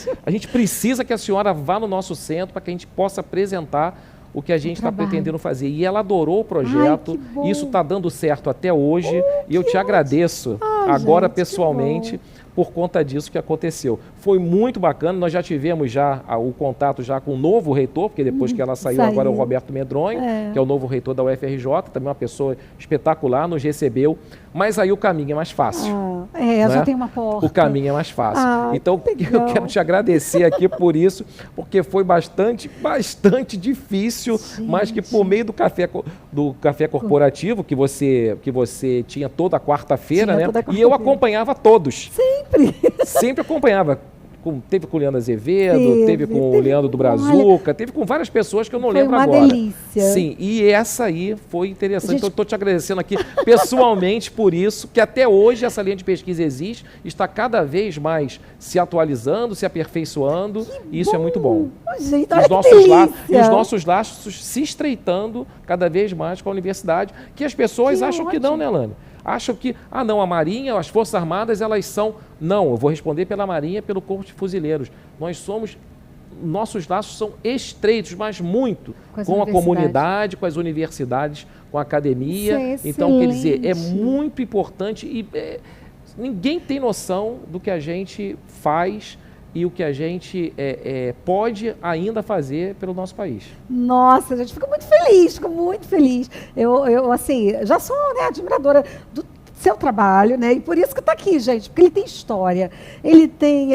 precisa que a senhora vá no nosso centro para que a gente possa apresentar o que a gente está pretendendo fazer. E ela adorou o projeto, isso está dando certo até hoje, e eu te agradeço agora pessoalmente por conta disso que aconteceu. Foi muito bacana, nós já tivemos o contato já com o novo reitor, porque depois que ela saiu, agora é o Roberto Medronho, que é o novo reitor da UFRJ, também uma pessoa espetacular, nos recebeu, mas aí o caminho é mais fácil. já né? tem uma porta. O caminho é mais fácil. Então, legal. eu quero te agradecer aqui por isso, porque foi bastante difícil, mas que por meio do café corporativo, que você tinha toda quarta-feira, né? E eu acompanhava todos. Sempre acompanhava. Teve com o Leandro Azevedo, teve com o Leandro do Brazuca, teve com várias pessoas que eu não lembro agora. Foi uma delícia. Sim, e essa aí foi interessante. Então, eu estou te agradecendo aqui pessoalmente por isso, que até hoje essa linha de pesquisa existe, está cada vez mais se atualizando, se aperfeiçoando, e isso é muito bom. Gente, E os nossos laços se estreitando cada vez mais com a universidade, que as pessoas acham que não, né, Lani? Acham que, não, a Marinha, as Forças Armadas, elas são... Não, eu vou responder pela Marinha, pelo Corpo de Fuzileiros. Nossos laços são estreitos, mas muito, com a comunidade, com as universidades, com a academia. Então, quer dizer, é muito importante e ninguém tem noção do que a gente faz e o que a gente pode ainda fazer pelo nosso país. Nossa, gente, fico muito feliz. Eu assim, já sou, né, admiradora do seu trabalho, né? E por isso que está aqui, gente, porque ele tem história, ele tem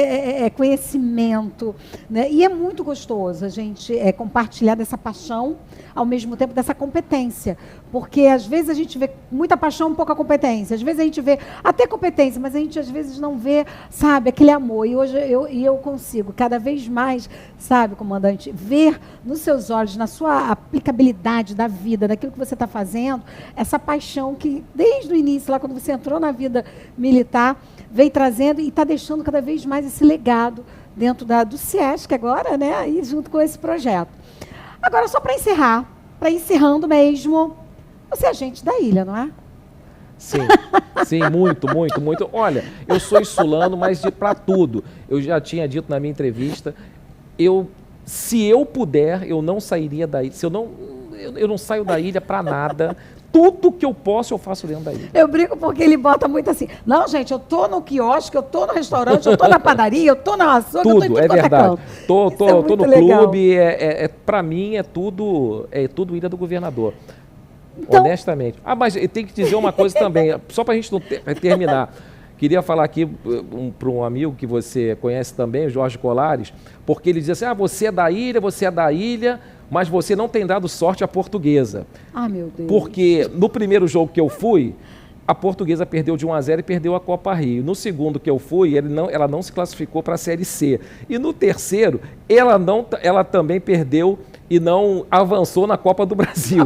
conhecimento, né? E é muito gostoso a gente compartilhar dessa paixão, ao mesmo tempo dessa competência, porque às vezes a gente vê muita paixão, pouca competência, às vezes a gente vê até competência, mas a gente às vezes não vê, sabe, aquele amor. E hoje eu consigo cada vez mais, sabe, comandante, ver nos seus olhos, na sua aplicabilidade da vida, daquilo que você está fazendo, essa paixão que desde o início, lá quando você entrou na vida militar, veio trazendo e está deixando cada vez mais esse legado dentro do CIESC agora, né, e junto com esse projeto. Agora, só para encerrando mesmo, você é agente da ilha, não é? Sim, muito. Olha, eu sou insulano, mas para tudo. Eu já tinha dito na minha entrevista, se eu puder, eu não sairia da ilha. Eu não saio da ilha para nada. Tudo que eu posso, eu faço dentro da ilha. Eu brinco porque ele bota muito assim, não, gente, eu tô no quiosque, eu tô no restaurante, eu tô na padaria, eu tô na açougue, eu tô em tudo quanto é canto. Tô no clube, para mim é tudo Ilha do Governador. Então, honestamente. Mas eu tenho que dizer uma coisa também, só para a gente não terminar. Queria falar aqui para um amigo que você conhece também, o Jorge Colares, porque ele dizia assim, você é da ilha, mas você não tem dado sorte à Portuguesa. Meu Deus. Porque no primeiro jogo que eu fui, a Portuguesa perdeu de 1-0 e perdeu a Copa Rio. No segundo que eu fui, ela não se classificou para a Série C. E no terceiro, ela também perdeu e não avançou na Copa do Brasil.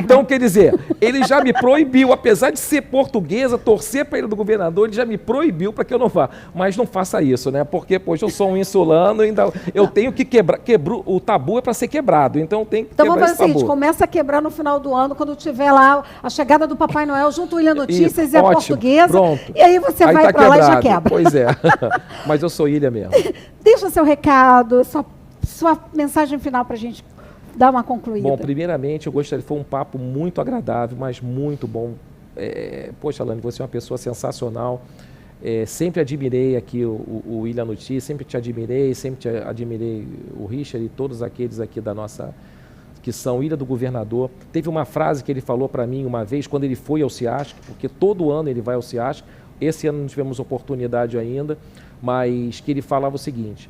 Então, quer dizer, ele já me proibiu, apesar de ser portuguesa, torcer para a Ilha do Governador, ele já me proibiu para que eu não vá. Mas não faça isso, né? Porque, poxa, eu sou um insulano, ainda eu tenho que quebrar. O tabu é para ser quebrado, então tem que quebrar esse tabu. Então vamos fazer o seguinte, começa a quebrar no final do ano, quando tiver lá a chegada do Papai Noel, junto o Ilha Notícias e a Portuguesa. Pronto. E aí você vai para lá e já quebra. Pois é, mas eu sou ilha mesmo. Deixa seu recado, sua mensagem final para a gente dar uma concluída. Bom, primeiramente, eu gostaria, foi um papo muito agradável, mas muito bom. Poxa, Lani, você é uma pessoa sensacional. Sempre admirei aqui o Ilha Notícias, sempre te admirei o Richard e todos aqueles aqui da nossa, que são Ilha do Governador. Teve uma frase que ele falou para mim uma vez, quando ele foi ao CIASC, porque todo ano ele vai ao CIASC, esse ano não tivemos oportunidade ainda, mas que ele falava o seguinte,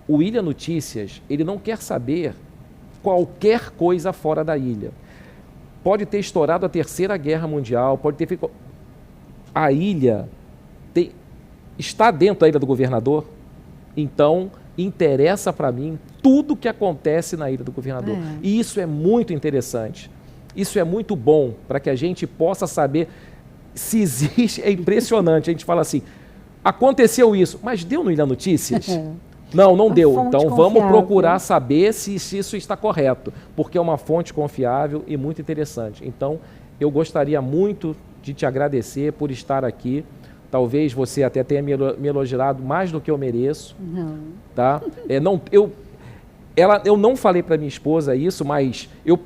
o Ilha Notícias, ele não quer saber qualquer coisa fora da ilha. Pode ter estourado a Terceira Guerra Mundial, pode ter feito... A ilha está dentro da Ilha do Governador, então interessa para mim tudo que acontece na Ilha do Governador. E isso é muito interessante. Isso é muito bom para que a gente possa saber se existe. É impressionante. A gente fala assim, aconteceu isso, mas deu no Ilha Notícias? Não deu. Então vamos procurar saber se isso está correto, porque é uma fonte confiável e muito interessante. Então eu gostaria muito de te agradecer por estar aqui. Talvez você até tenha me elogiado mais do que eu mereço. Tá? Eu não falei para minha esposa isso, mas eu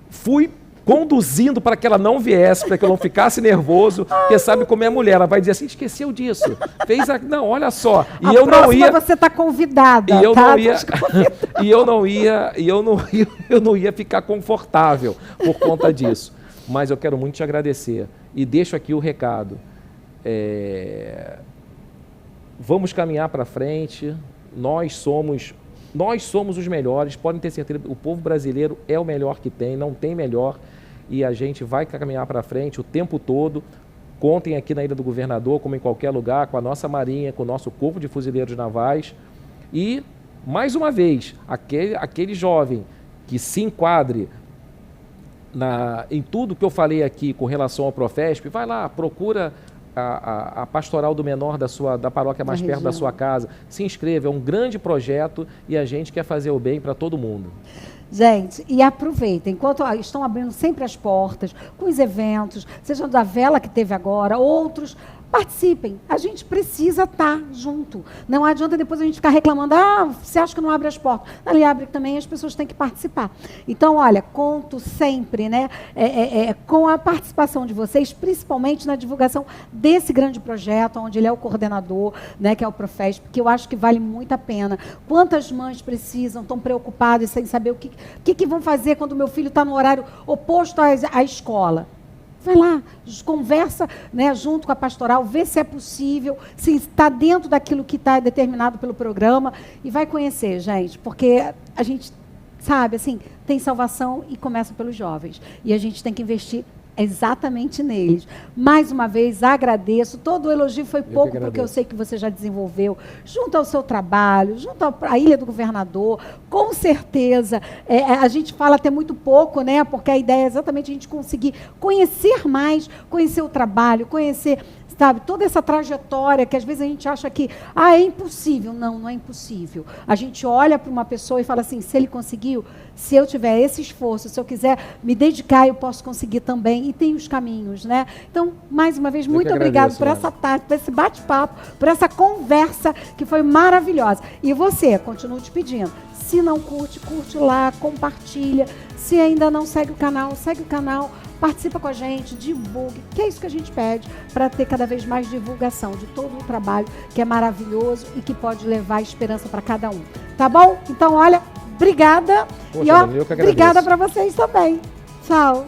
fui conduzindo para que ela não viesse, para que eu não ficasse nervoso, porque sabe como é a mulher, ela vai dizer assim, esqueceu disso, não, olha só, e eu não ia, você está convidada, e eu tá? não ia ficar confortável por conta disso, mas eu quero muito te agradecer e deixo aqui o recado, Vamos caminhar para frente, nós somos os melhores, podem ter certeza, o povo brasileiro é o melhor que tem, não tem melhor, e a gente vai caminhar para frente o tempo todo. Contem aqui na Ilha do Governador, como em qualquer lugar, com a nossa Marinha, com o nosso Corpo de Fuzileiros Navais. E, mais uma vez, aquele jovem que se enquadre em tudo que eu falei aqui com relação ao Profesp, vai lá, procura a pastoral do menor da paróquia mais perto da sua casa, se inscreva, é um grande projeto e a gente quer fazer o bem para todo mundo. Gente, e aproveitem, enquanto estão abrindo sempre as portas, com os eventos, seja da vela que teve agora, outros, participem. A gente precisa estar junto. Não adianta depois a gente ficar reclamando, você acha que não abre as portas? Ali abre também, as pessoas têm que participar. Então, olha, conto sempre, né, com a participação de vocês, principalmente na divulgação desse grande projeto, onde ele é o coordenador, né, que é o Profesp, que eu acho que vale muito a pena. Quantas mães precisam, estão preocupadas sem saber o que vão fazer quando o meu filho está no horário oposto à escola? Vai lá, conversa, né, junto com a pastoral, vê se é possível, se está dentro daquilo que está determinado pelo programa e vai conhecer, gente, porque a gente sabe, assim, tem salvação e começa pelos jovens. E a gente tem que investir exatamente neles. Mais uma vez, agradeço. Todo o elogio foi pouco, porque eu sei que você já desenvolveu, junto ao seu trabalho, junto à Ilha do Governador, com certeza. A gente fala até muito pouco, né? Porque a ideia é exatamente a gente conseguir conhecer mais, conhecer o trabalho, conhecer, sabe, toda essa trajetória que às vezes a gente acha que é impossível. Não, não é impossível. A gente olha para uma pessoa e fala assim, se ele conseguiu, se eu tiver esse esforço, se eu quiser me dedicar, eu posso conseguir também. E tem os caminhos, né? Então, mais uma vez, muito obrigado por essa tarde, por esse bate-papo, por essa conversa que foi maravilhosa. E você, continuo te pedindo, se não curte, curte lá, compartilha. Se ainda não segue o canal, participa com a gente, divulgue, que é isso que a gente pede para ter cada vez mais divulgação de todo o trabalho que é maravilhoso e que pode levar esperança para cada um. Tá bom? Então, olha, obrigada. Poxa, e ó, obrigada para vocês também. Tchau.